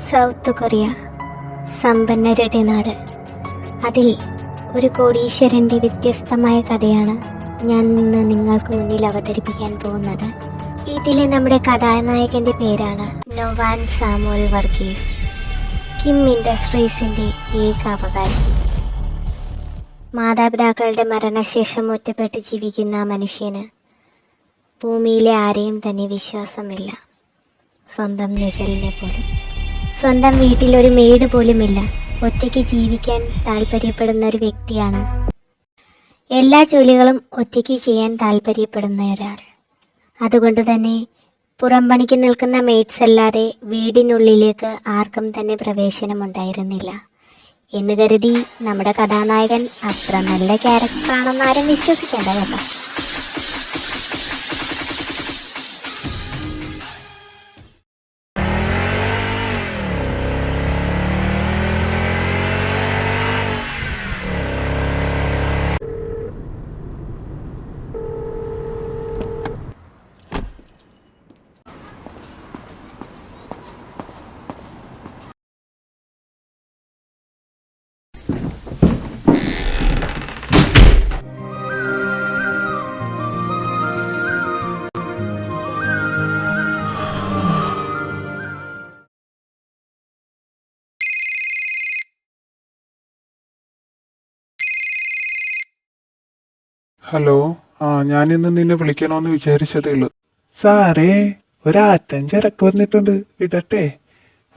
South Korea, സമ്പന്നരുടെ നാട്. അതിൽ ഒരു കോടീശ്വരൻ്റെ വ്യത്യസ്തമായ കഥയാണ് ഞാൻ ഇന്ന് നിങ്ങൾക്ക് മുന്നിൽ അവതരിപ്പിക്കാൻ പോകുന്നത്. ഇതിലെ നമ്മുടെ കഥാനായകൻ്റെ പേരാണ് നൊവാൻ സാമുവൽ വർഗീസ്, കിം ഇൻഡസ്ട്രീസിൻ്റെ ഏക അവകാശി. മാതാപിതാക്കളുടെ മരണശേഷം ഒറ്റപ്പെട്ട് ജീവിക്കുന്ന ആ മനുഷ്യന് ഭൂമിയിലെ ആരെയും തന്നെ വിശ്വാസമില്ല, സ്വന്തം നിഴലിനെ പോലും. സ്വന്തം വീട്ടിലൊരു മെയ്ഡ് പോലുമില്ല. ഒറ്റയ്ക്ക് ജീവിക്കാൻ താല്പര്യപ്പെടുന്ന ഒരു വ്യക്തിയാണ്. എല്ലാ ജോലികളും ഒറ്റയ്ക്ക് ചെയ്യാൻ താല്പര്യപ്പെടുന്ന ഒരാൾ. അതുകൊണ്ട് തന്നെ പുറം പണിക്ക് നിൽക്കുന്ന മെയ്ഡ്സ് അല്ലാതെ വീടിനുള്ളിലേക്ക് ആർക്കും തന്നെ പ്രവേശനമുണ്ടായിരുന്നില്ല എന്ന് കരുതി നമ്മുടെ കഥാനായകൻ അത്ര നല്ല ക്യാരക്ടറാണെന്ന് ആരും വിശ്വസിക്കേണ്ട കേട്ടോ. ഹലോ, ഞാനിന്ന് നിന്നെ വിളിക്കണമെന്ന് വിചാരിച്ചതേ ഉള്ളൂ. സാറേ, ഒരാറ്റം ചിരക്ക് വന്നിട്ടുണ്ട്, ഇടട്ടെ?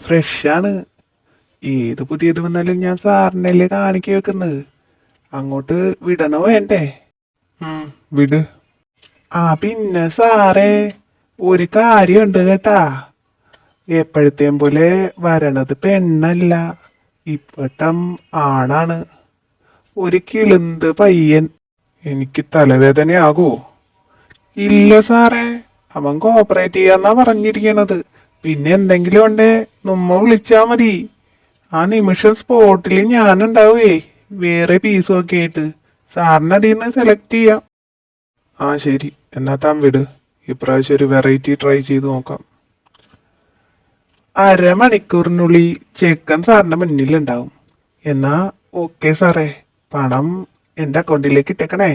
ഫ്രഷാണ്. ഏത് പുതിയത് വന്നാലും ഞാൻ സാറിനല്ലേ കാണിക്ക വെക്കുന്നത്. അങ്ങോട്ട് വിടണോ വേണ്ടേ? വിട്. പിന്നെ സാറേ, ഒരു കാര്യമുണ്ട് കേട്ടാ. എപ്പോഴത്തേം പോലെ വരണത് പെണ്ണല്ല, ഇപ്പട്ടം ആണാണ്. ഒരു കിളുന്ത് പയ്യൻ. എനിക്ക് തലവേദനയാകോ? ഇല്ല സാറേ, അവൻ കോപ്പറേറ്റ് ചെയ്യാന്നാ പറഞ്ഞിരിക്കണത്. പിന്നെ എന്തെങ്കിലും ഉണ്ടേ നമ്മ വിളിച്ചാ മതി. ആ നിമിഷം സ്പോട്ടിൽ ഞാനുണ്ടാവേ, വേറെ പീസും ഒക്കെ ആയിട്ട്. സാറിന് അതിൽ നിന്ന് സെലക്ട് ചെയ്യാം. ശരി, എന്നാ താൻ വിട്. ഇപ്രാവശ്യം ഒരു വെറൈറ്റി ട്രൈ ചെയ്ത് നോക്കാം. അരമണിക്കൂറിനുള്ളിൽ ചെക്കൻ സാറിന്റെ മുന്നിലുണ്ടാവും. എന്നാ ഓക്കെ സാറേ, പണം എന്റെ അക്കൗണ്ടിലേക്ക് ഇട്ടേക്കണേ.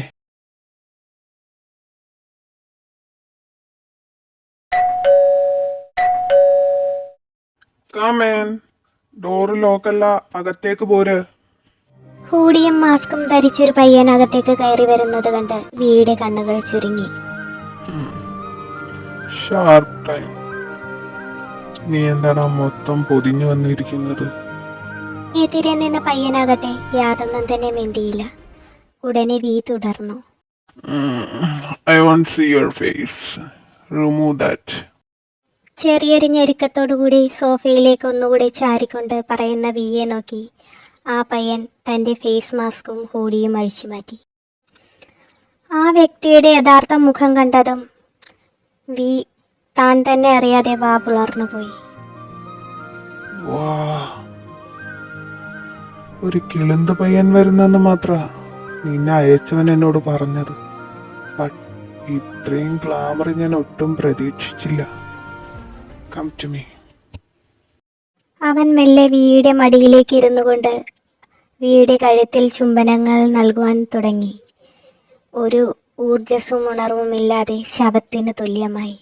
ഡോറ് ലോക്കല്ല, അകത്തേക്ക് പോര്. ഹൂഡിയും മാസ്കും ധരിച്ചൊരു പയ്യൻ അകത്തേക്ക് കയറി വരുന്നത് കണ്ട് വിയുടെ കണ്ണുകൾ ചുരുങ്ങി. Sharp time. നീ എന്താണ് മൊത്തം പൊതിഞ്ഞു വന്നിരിക്കുന്നത്? എതിരെ നിന്ന പയ്യനാകട്ടെ യാതൊന്നും തന്നെ മിണ്ടിയില്ല. ഉടനെ വി തുടർന്നു. I want to see your face. Remove that. ചെറിയൊരു ഞെരുക്കത്തോടുകൂടി സോഫയിലേക്ക് ഒന്നുകൂടി ചാരിക്കൊണ്ട് പറയുന്ന വിയെ നോക്കി ആ പയ്യൻ തൻ്റെ ഫേസ് മാസ്കും ഹൂഡിയും അഴിച്ചു മാറ്റി. ആ വ്യക്തിയുടെ യഥാർത്ഥ മുഖം കണ്ടതും വി താൻ തന്നെ അറിയാതെ വാ പുളർന്നു പോയി. ഒരു കിളുന്ത് പയ്യൻ വരുന്നെന്ന് മാത്ര നിന്നെ അയച്ചവൻ എന്നോട് പറഞ്ഞത്. ഇത്രയും ഗ്ലാമർ ഞാൻ ഒട്ടും പ്രതീക്ഷിച്ചില്ല. Come to me. അവൻ മെല്ലെ വിയുടെ മടിയിലേക്ക് ഇരുന്നു കൊണ്ട് വിയുടെ കഴുത്തിൽ ചുംബനങ്ങൾ നൽകുവാൻ തുടങ്ങി. ഒരു ഊർജസ്സും ഉണർവുമില്ലാതെ ശവത്തിന് തുല്യമായി.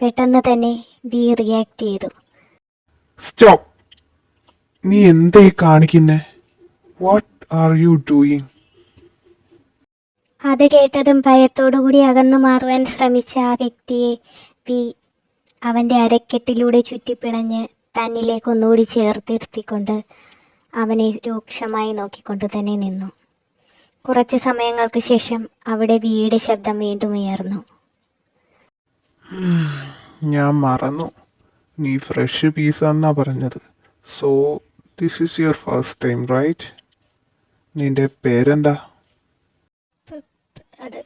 പെട്ടെന്ന് തന്നെ വി റിയാക്ട് ചെയ്തു. സ്റ്റോപ്പ്. നീ എന്തായി കാണിക്കുന്നേ? What are you doing? അത് കേട്ടതും ഭയത്തോടുകൂടി അകന്നു മാറുവാൻ ശ്രമിച്ച ആ വ്യക്തിയെ വി അവൻ്റെ അരക്കെട്ടിലൂടെ ചുറ്റിപ്പിണഞ്ഞ് തന്നിലേക്ക് ഒന്നുകൂടി ചേർത്തിരുത്തിക്കൊണ്ട് അവനെ രൂക്ഷമായി നോക്കിക്കൊണ്ട് തന്നെ നിന്നു. കുറച്ച് സമയങ്ങൾക്ക് ശേഷം അവിടെ വിയുടെ ശബ്ദം വീണ്ടും ഉയർന്നു. ഞാൻ മറന്നു, നീ ഫ്രഷ് പീസാന്നാ പറഞ്ഞത്. So this is your first time right? നിന്റെ പേരെന്താ? അത്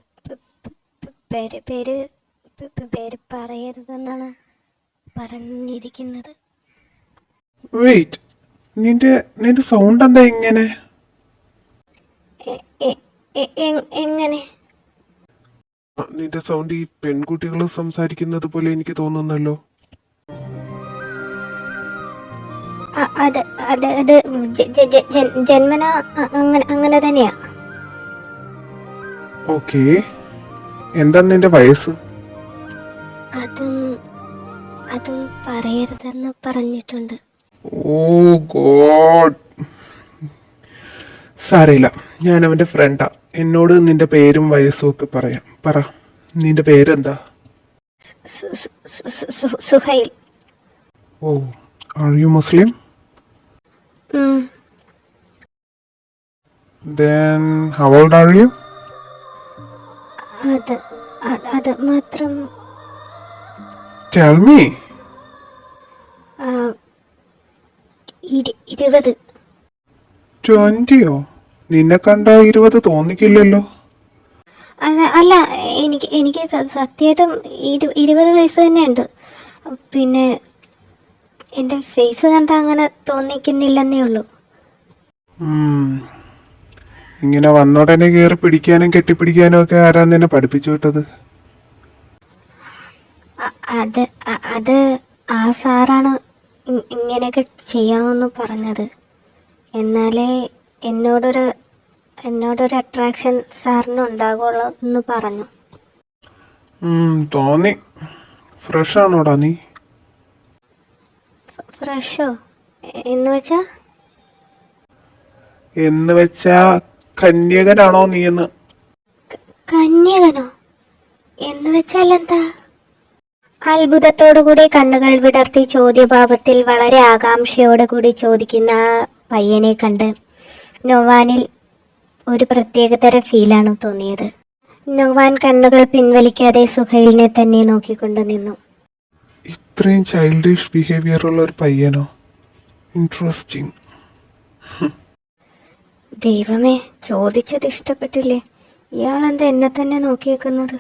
പേര് പേര് പേര് പറയരുതെന്നാണ് പറഞ്ഞിരിക്കുന്നത്. വെയിറ്റ്, നിന്റെ സൗണ്ട് എന്താ ഇങ്ങനെ? എങ്ങനെ? നിന്റെ സൗണ്ട് ഈ പെൺകുട്ടികൾ സംസാരിക്കുന്നത് പോലെ എനിക്ക് തോന്നുന്നല്ലോ. അത് അത് അത് ജന്മന അങ്ങനെ തന്നെയാ. ഓക്കെ, എന്താ നിന്റെ വയസ്സ്? അതും അതും പറയരുതെന്ന് പറഞ്ഞിട്ടുണ്ട്. ഓ ഗോഡ്, സാരയില്ല, ഞാൻ അവന്റെ ഫ്രണ്ടാ. എന്നോട് നിന്റെ പേരും വയസ്സും ഒക്കെ പറയാം. പറ, നിന്റെ പേരെന്താ? Suhail. Oh, are you Muslim? Then how old are you? അത് മാത്രം. Tell me. 20. 20യോ? നിന്നെ കണ്ട 20 തോന്നിക്കില്ലല്ലോ. അല്ല, എനിക്ക് സത്യമായിട്ടും 20 വയസ്സ് തന്നെയുണ്ട്. പിന്നെ എൻ്റെ ഫേസ് കണ്ട അങ്ങനെ തോന്നിക്കുന്നില്ലെന്നേ ഉള്ളൂ. ഇങ്ങനെ വന്നോടനെ കയറി പിടിക്കാനും കെട്ടിപ്പിടിക്കാനും ഒക്കെ ആരാ നിന്നെ പഠിപ്പിച്ചു വിട്ടത്? അത് ആ സാറാണ് ഇങ്ങനെയൊക്കെ ചെയ്യണമെന്ന് പറഞ്ഞത്. എന്നാലേ എന്നോടൊരു അട്രാക്ഷൻ സാറിന് ഉണ്ടാകുള്ളൂ എന്ന് പറഞ്ഞു. തോന്നി. ഫ്രഷ് ആണോടാ നീ? ഫ്രഷോ എന്ന് വെച്ചാ കന്യകനാണോ നീ എന്ന്? കന്യകനോ എന്ന് വെച്ചാൽ എന്താ? അത്ഭുതത്തോടുകൂടി കണ്ണുകൾ വിടർത്തി ചോദ്യഭാവത്തിൽ വളരെ ആകാംക്ഷയോടുകൂടി ചോദിക്കുന്ന ആ പയ്യനെ കണ്ട് നൊവാനിൽ ഒരു പ്രത്യേകതര ഫീലാണ് തോന്നിയത്. നൊവാൻ കണ്ണുകൾ പിൻവലിക്കാതെ സുഹൈലിനെ തന്നെ നോക്കിക്കൊണ്ട് നിന്നു. ഇത്രയും ചൈൽഡിഷ് ബിഹേവിയർ ഉള്ള ഒരു പയ്യനോ? ഇൻട്രസ്റ്റിംഗ്. ദൈവമേ, ചോദിച്ചത് ഇഷ്ടപ്പെട്ടില്ലേ? ഇയാളെന്താ എന്നെ തന്നെ നോക്കിയേക്കുന്നത്?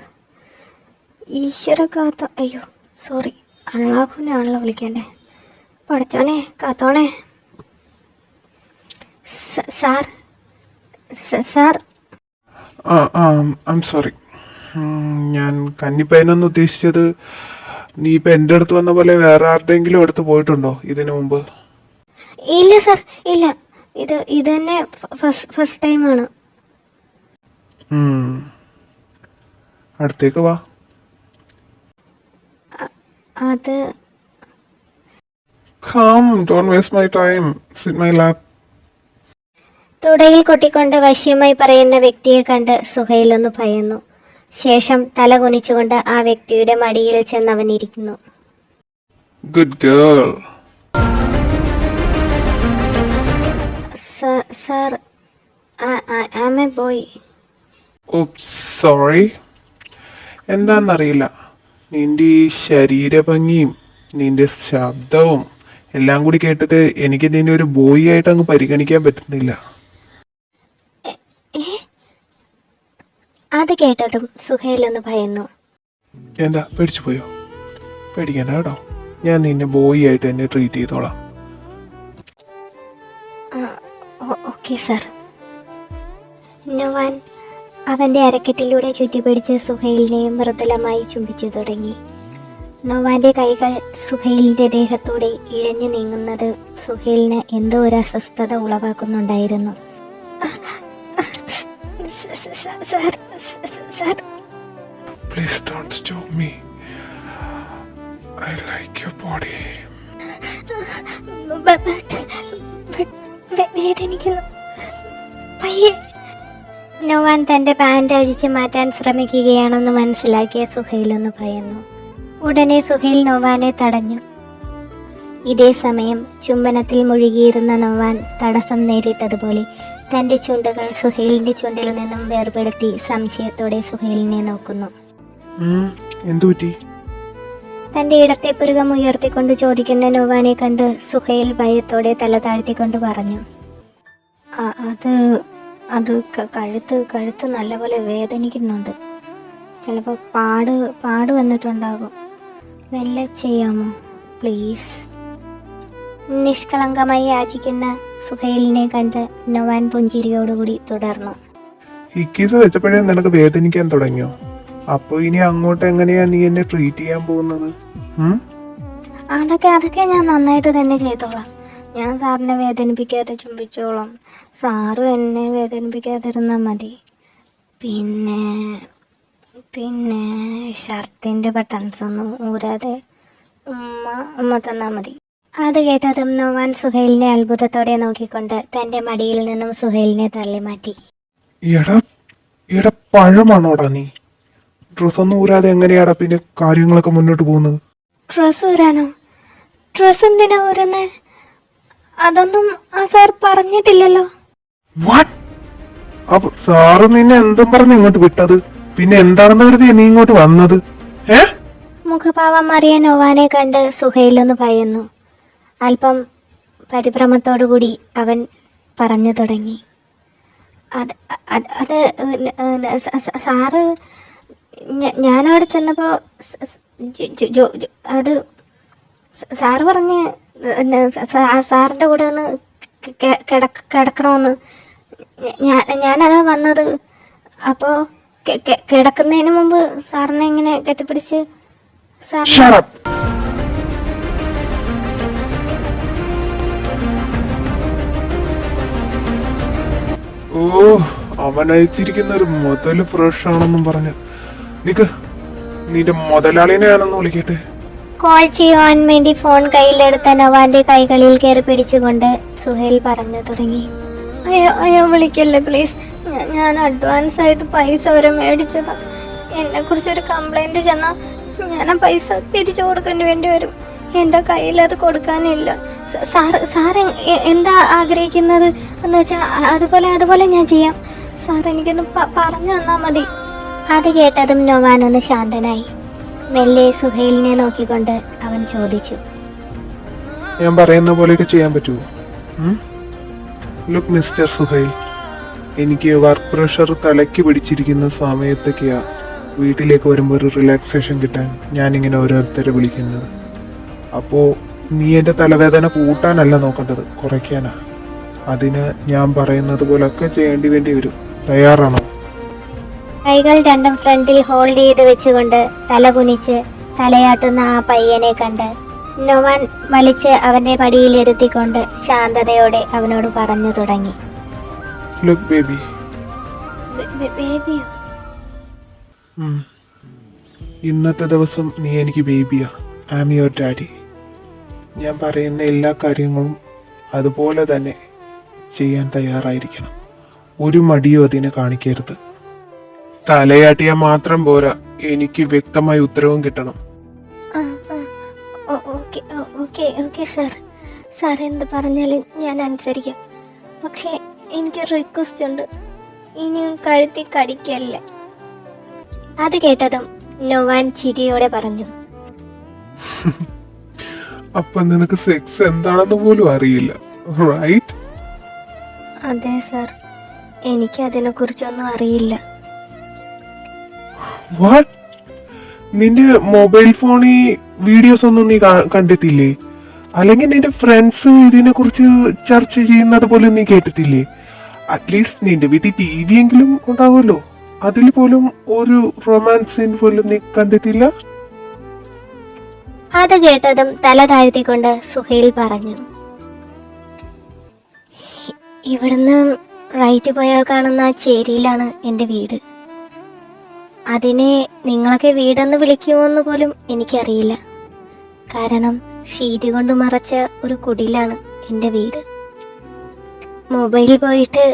ഈശ്വര കാത്ത. അയ്യോ സോറി, അള്ളാഹുവിനാണല്ലോ വിളിക്കണ്ടേ. പഠിച്ചോനെ കാത്തോണേ. Sir I'm sorry. ഞാൻ കന്നിപ്പയ്യനൊന്ന് ഉദ്ദേശിച്ചത്. നീ ഇപ്പൊ എൻ്റെ അടുത്ത് വന്ന പോലെ വേറെ ആരുടെയെങ്കിലും അടുത്ത് പോയിട്ടുണ്ടോ ഇതിനു മുമ്പ്? ഇല്ല സാർ, ഇല്ല. ഇത് തന്നെ ഫസ്റ്റ് ടൈമാണ്. അടുത്തേക്ക് വാ. അത് Come, don't waste my time. Sit my lap. തുടയിൽ കൊട്ടിക്കൊണ്ട് വശ്യമായി പറയുന്ന വ്യക്തിയെ കണ്ട് സുഹൈൽ ഒന്ന് ഭയന്നു. ശേഷം തല കുനിച്ചുകൊണ്ട് ആ വ്യക്തിയുടെ മടിയിൽ ചെന്നവനിരിക്കുന്നു. Good girl. Sir, I'm a boy. Oops, sorry. എന്താന്നറിയില്ല, നിന്റെ ഈ ശരീരഭംഗിയും നിന്റെ ശബ്ദവും എല്ലാം കൂടി കേട്ടിട്ട് എനിക്ക് നിന്നെ ഒരു ബോയ് ആയിട്ട് അങ്ങ് പരിഗണിക്കാൻ പറ്റുന്നില്ല. അത് കേട്ടതും സുഹൈൽ ഒന്ന് ഭയന്നു. എന്താ, പേടിച്ചു പോയോ? പേടിക്കണ്ട കേട്ടോ, ഞാൻ നിന്നെ ബോയ് ആയിട്ട് എന്നെ ട്രീറ്റ് ചെയ്തോളാം. Okay sir. നൊവാൻ അവന്റെ അരക്കെട്ടിലൂടെ ചുറ്റിപ്പിടിച്ച് സുഹൈലിനെ മൃദുലമായി ചുംബിച്ചു തുടങ്ങി. നൊവാന്റെ കൈകൾ സുഹൈലിന്റെ ദേഹത്തൂടെ ഇഴഞ്ഞു നീങ്ങുന്നത് സുഹൈലിന് എന്തോ ഒരു അസ്വസ്ഥത ഉളവാക്കുന്നുണ്ടായിരുന്നു. Please don't stop me. I like your body. വേദനിക്കുന്നു. നൊവാൻ തന്റെ പാന്റ് അഴിച്ചു മാറ്റാൻ ശ്രമിക്കുകയാണെന്ന് മനസ്സിലാക്കിയ സുഹൈൽ ഒന്ന് ഭയന്നു. ഉടനെ സുഹൈൽ നൊവാനെ തടഞ്ഞു. ഇതേ സമയം ചുംബനത്തിൽ മുഴുകിയിരുന്ന നൊവാൻ തടസ്സം നേരിട്ടതുപോലെ തന്റെ ചുണ്ടുകൾ സുഹൈലിന്റെ ചുണ്ടിൽ നിന്നും വേർപെടുത്തി സംശയത്തോടെ സുഹൈലിനെ നോക്കുന്നു. എന്തുപറ്റി? തന്റെ ഇടത്തെ പുരുകം ഉയർത്തിക്കൊണ്ട് ചോദിക്കുന്ന നൊവാനെ കണ്ട് സുഹൈൽ ഭയത്തോടെ തല താഴ്ത്തിക്കൊണ്ട് പറഞ്ഞു, അത് കഴുത്ത് നല്ലപോലെ വേദനിക്കുന്നുണ്ട്. ചിലപ്പോൾ പാട് വന്നിട്ടുണ്ടാകും. മെല്ലെ ചെയ്യാമോ പ്ലീസ്? നിഷ്കളങ്കമായി യാചിക്കുന്ന സുഹൈലിനെ കണ്ട് നൊവാൻ പുഞ്ചിരിയോടുകൂടി തുടർന്നു. ഹിക്കീസ് വെച്ചപ്പോഴേ നിനക്ക് വേദനിക്കാൻ തുടങ്ങിയോ? അപ്പൊ ഇനി അങ്ങോട്ട് എങ്ങനെയാ നീ എന്നെ ട്രീറ്റ് ചെയ്യാൻ പോകുന്നത്? അതൊക്കെ ഞാൻ നന്നായിട്ട് തന്നെ ചെയ്തോളാം. ഞാൻ സാറിനെ വേദനിപ്പിക്കാതെ ചുംബിച്ചോളാം. സാറും എന്നെ വേദനിപ്പിക്കാതിരുന്നാൽ മതി. പിന്നെ പിന്നെ ഷർട്ടിൻ്റെ ബട്ടൺസ് ഒന്നും ഊരാതെ ഉമ്മ തന്നാൽ മതി. അത് കേട്ടതും നോവാൻ സുഹൈലിനെ അത്ഭുതത്തോടെ നോക്കിക്കൊണ്ട് തൻ്റെ മടിയിൽ നിന്നും സുഹൈലിനെ തള്ളി മാറ്റി. എടാ പഴമാണോടാ നീ? ഡ്രസ്സൊന്നും ഊരാതെ എങ്ങനെയാടാ പിന്നെ കാര്യങ്ങളൊക്കെ മുന്നോട്ട് പോകുന്നത്? ഡ്രസ്സ് ഊരാനോ? ഡ്രസ്സ് എന്തിനാ ഊരുന്നേ? അതൊന്നും ആ സാർ പറഞ്ഞിട്ടില്ലല്ലോ. അപ്പൊ സാറ് നിന്നെ എന്തും പറഞ്ഞ് ഇങ്ങോട്ട് വിട്ടത്? പിന്നെ എന്താണെന്ന് കരുതി നീ ഇങ്ങോട്ട് വന്നത്? മുഖഭാവം മാറിയ നോവാനെ കണ്ട് സുഹൈലൊന്ന് ഭയന്നു. അല്പം പരിഭ്രമത്തോടുകൂടി അവൻ പറഞ്ഞു തുടങ്ങി. അത് സാറ് ഞാനവിടെ ചെന്നപ്പോൾ അത് സാറ് പറഞ്ഞ് സാറിൻ്റെ കൂടെ ഒന്ന് കിടക്കണമെന്ന്. ഞാനതാ വന്നത്. അപ്പോൾ കിടക്കുന്നതിന് മുമ്പ് സാറിനെ ഇങ്ങനെ കെട്ടിപ്പിടിച്ച് അവൻ അയച്ചിരിക്കുന്ന ഒരു മുതല് ഫ്രഷ് ആണെന്നും പറഞ്ഞ് നിന്റെ മുതലാളിനെ ഞാനൊന്ന് വിളിക്കട്ടെ. കോൾ ചെയ്യുവാൻ വേണ്ടി ഫോൺ കയ്യിലെടുത്ത നവാന്റെ കൈകളിൽ കയറി പിടിച്ചുകൊണ്ട് സുഹൈൽ പറഞ്ഞു തുടങ്ങി. അയ്യോ വിളിക്കല്ലേ പ്ലീസ്. ഞാൻ അഡ്വാൻസ് ആയിട്ട് പൈസ വരെ മേടിച്ചതാ. എന്നെ കുറിച്ചൊരു കംപ്ലൈന്റ് ചെന്നാൽ ഞാൻ ആ പൈസ തിരിച്ചു കൊടുക്കേണ്ടി വേണ്ടി വരും. എൻ്റെ കയ്യിൽ അത് കൊടുക്കാനില്ല. സാർ എന്താ ആഗ്രഹിക്കുന്നത് എന്ന് വെച്ചാൽ അതുപോലെ ഞാൻ ചെയ്യാം. സാർ എനിക്കൊന്ന് പറഞ്ഞു തന്നാൽ മതി. അത് കേട്ടതും നൊവാൻ ഒന്ന് ശാന്തനായി. മെല്ലെ സുഹൈലിനെ നോക്കിക്കൊണ്ട് അവൻ ചോദിച്ചു, ഞാൻ പറയുന്ന പോലെയൊക്കെ ചെയ്യാൻ പറ്റുമോ? ലുക്ക് മിസ്റ്റർ സുഹൈൽ, എനിക്ക് വർക്ക് പ്രഷർ തലയ്ക്ക് പിടിച്ചിരിക്കുന്ന സമയത്തൊക്കെയാ വീട്ടിലേക്ക് വരുമ്പോൾ ഒരു റിലാക്സേഷൻ കിട്ടാൻ ഞാനിങ്ങനെ ഓരോരുത്തരെ വിളിക്കുന്നത്. അപ്പോൾ നീ എൻ്റെ തലവേദന കൂട്ടാനല്ല നോക്കേണ്ടത്, കുറയ്ക്കാനാ. അതിന് ഞാൻ പറയുന്നത് പോലൊക്കെ ചെയ്യേണ്ടി വേണ്ടി വരും. തയ്യാറാണോ? കൈകൾ രണ്ടും ഫ്രണ്ടിൽ ഹോൾഡ് ചെയ്ത് വെച്ചുകൊണ്ട് തല കുനിച്ച് തലയാട്ടുന്ന ആ പയ്യനെ കണ്ട് നൊവാൻ വലിച്ച് അവന്റെ മടിയിലിരുത്തിക്കൊണ്ട് ശാന്തതയോടെ അവനോട് പറഞ്ഞു തുടങ്ങി. Look baby. ബേബിയോ? ഇന്നത്തെ ദിവസം നീ എനിക്ക് ബേബിയാ. I am your daddy. ഞാൻ പറയുന്ന എല്ലാ കാര്യങ്ങളും അതുപോലെ തന്നെ ചെയ്യാൻ തയ്യാറായിരിക്കണം. ഒരു മടിയും അതിനെ കാണിക്കരുത്. തലയാട്ടിയാൽ മാത്രം പോരാ, എനിക്ക് വ്യക്തമായ ഉത്തരവും കിട്ടണം. ഓക്കെ സാർ എന്ത് പറഞ്ഞാലും ഞാൻ അനുസരിക്കാം. പക്ഷേ എനിക്ക് റിക്വസ്റ്റ് ഉണ്ട്, ഇനിയും കഴുത്തി കടിക്കല്ല. അത് കേട്ടതും നൊവാൻ ചിരിയോടെ പറഞ്ഞു. അപ്പൊ നിനക്ക് സെക്സ് എന്താണെന്ന് പോലും അറിയില്ല, റൈറ്റ്? അതെ സാർ, എനിക്ക് അതിനെ കുറിച്ചൊന്നും അറിയില്ല. നിന്റെ മൊബൈൽ ഫോണിൽ വീഡിയോസ് ഒന്നും നീ കണ്ടിട്ടില്ലേ? അല്ലെങ്കിൽ നിന്റെ ഫ്രണ്ട്സ് ഇതിനെ കുറിച്ച് ചർച്ച ചെയ്യുന്നത് പോലും നീ കേട്ടിട്ടില്ലേ? അറ്റ്ലീസ്റ്റ് നിന്റെ വീട്ടിൽ TV എങ്കിലും ഉണ്ടാവുമല്ലോ, അതിൽ പോലും ഒരു റൊമാൻസ് സീൻ പോലും നീ കണ്ടിട്ടില്ല? അത് കേട്ടതും തല താഴ്ത്തിക്കൊണ്ട് സുഹൈൽ പറഞ്ഞു, ഇവിടുന്ന് റൈറ്റ് പോയാൽ കാണുന്ന ആ ചേരിയിലാണ് എൻ്റെ വീട്. അതിനെ നിങ്ങളൊക്കെ വീടെന്ന് വിളിക്കുമോയെന്ന് പോലും എനിക്കറിയില്ല. കാരണം ഷീറ്റ് കൊണ്ട് മറച്ച ഒരു കുടിലാണ് എൻ്റെ വീട്. മൊബൈൽ പോയിട്ട്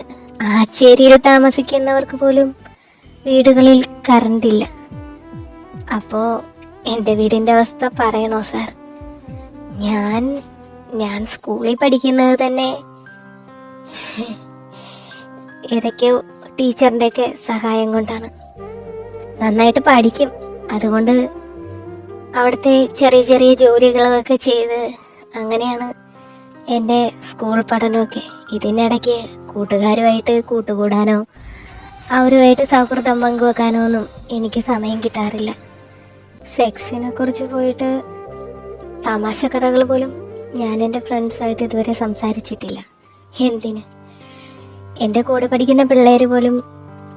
ആ ചേരിയിൽ താമസിക്കുന്നവർക്ക് പോലും വീടുകളിൽ കറണ്ടില്ല. അപ്പോൾ എൻ്റെ വീടിൻ്റെ അവസ്ഥ പറയണോ സാർ? ഞാൻ സ്കൂളിൽ പഠിക്കുന്നത് തന്നെ ഏതൊക്കെയോ ടീച്ചറിൻ്റെയൊക്കെ സഹായം കൊണ്ടാണ്. നന്നായിട്ട് പഠിക്കും, അതുകൊണ്ട് അവിടുത്തെ ചെറിയ ചെറിയ ജോലികളൊക്കെ ചെയ്ത് അങ്ങനെയാണ് എൻ്റെ സ്കൂൾ പഠനമൊക്കെ. ഇതിനിടയ്ക്ക് കൂട്ടുകാരുമായിട്ട് കൂട്ടുകൂടാനോ അവരുമായിട്ട് സൗഹൃദം പങ്കുവെക്കാനോ ഒന്നും എനിക്ക് സമയം കിട്ടാറില്ല. സെക്സിനെ കുറിച്ച് പോയിട്ട് തമാശ കഥകൾ പോലും ഞാൻ എൻ്റെ ഫ്രണ്ട്സായിട്ട് ഇതുവരെ സംസാരിച്ചിട്ടില്ല. എന്തിന്? എൻ്റെ കൂടെ പഠിക്കുന്ന പിള്ളേർ പോലും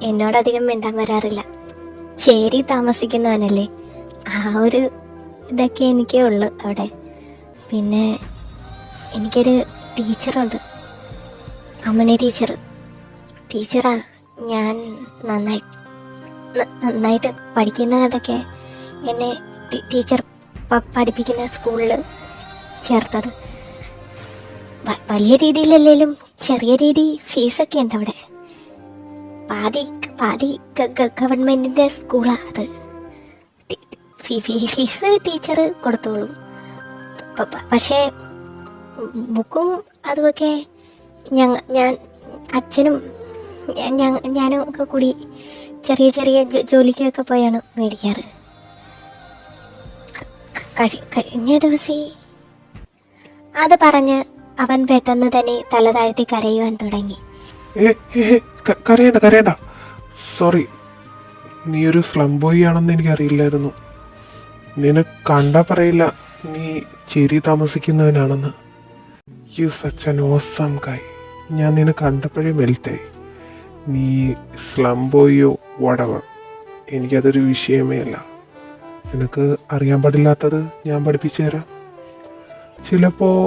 എന്നോടധികം മിണ്ടാൻ വരാറില്ല. ചേരി താമസിക്കുന്നവനല്ലേ, ആ ഒരു ഇതൊക്കെ എനിക്കേ ഉള്ളു അവിടെ. പിന്നെ എനിക്കൊരു ടീച്ചറുണ്ട്, അമ്മണി ടീച്ചറാ. ഞാൻ നന്നായിട്ട് പഠിക്കുന്നതൊക്കെ എന്നെ ടീച്ചർ പഠിപ്പിക്കുന്ന സ്കൂളിൽ ചേർത്തത്. വലിയ രീതിയിലല്ലേലും ചെറിയ രീതി ഫീസൊക്കെ ഉണ്ട് അവിടെ. പാതി ഗവൺമെൻറ്റിൻ്റെ സ്കൂളാണ് അത്. ഫീസ് ടീച്ചർ കൊടുത്തോളും. പക്ഷേ ബുക്കും അതുമൊക്കെ ഞാൻ അച്ഛനും ഞാനും ഒക്കെ കൂടി ചെറിയ ജോലിക്കൊക്കെ പോയാണ് മേടിക്കാറ്. കഴിഞ്ഞ ദിവസം അത് പറഞ്ഞ് അവൻ പെട്ടെന്ന് തന്നെ തല താഴ്ത്തി കരയുവാൻ തുടങ്ങി. കരയണ്ട. സോറി, നീ ഒരു സ്ലം ബോയ് ആണെന്ന് എനിക്കറിയില്ലായിരുന്നു. നിന്നെ കണ്ടാ പറയില്ല നീ ചേരി താമസിക്കുന്നവനാണെന്ന്. You such an awesome guy. ഞാൻ നിന്നെ കണ്ടപ്പോഴേ മെൽറ്റായി. നീ സ്ലം ബോയോ വടവർ, എനിക്കതൊരു വിഷയമേ അല്ല. നിനക്ക് അറിയാൻ പാടില്ലാത്തത് ഞാൻ പഠിപ്പിച്ചു തരാം. ചിലപ്പോൾ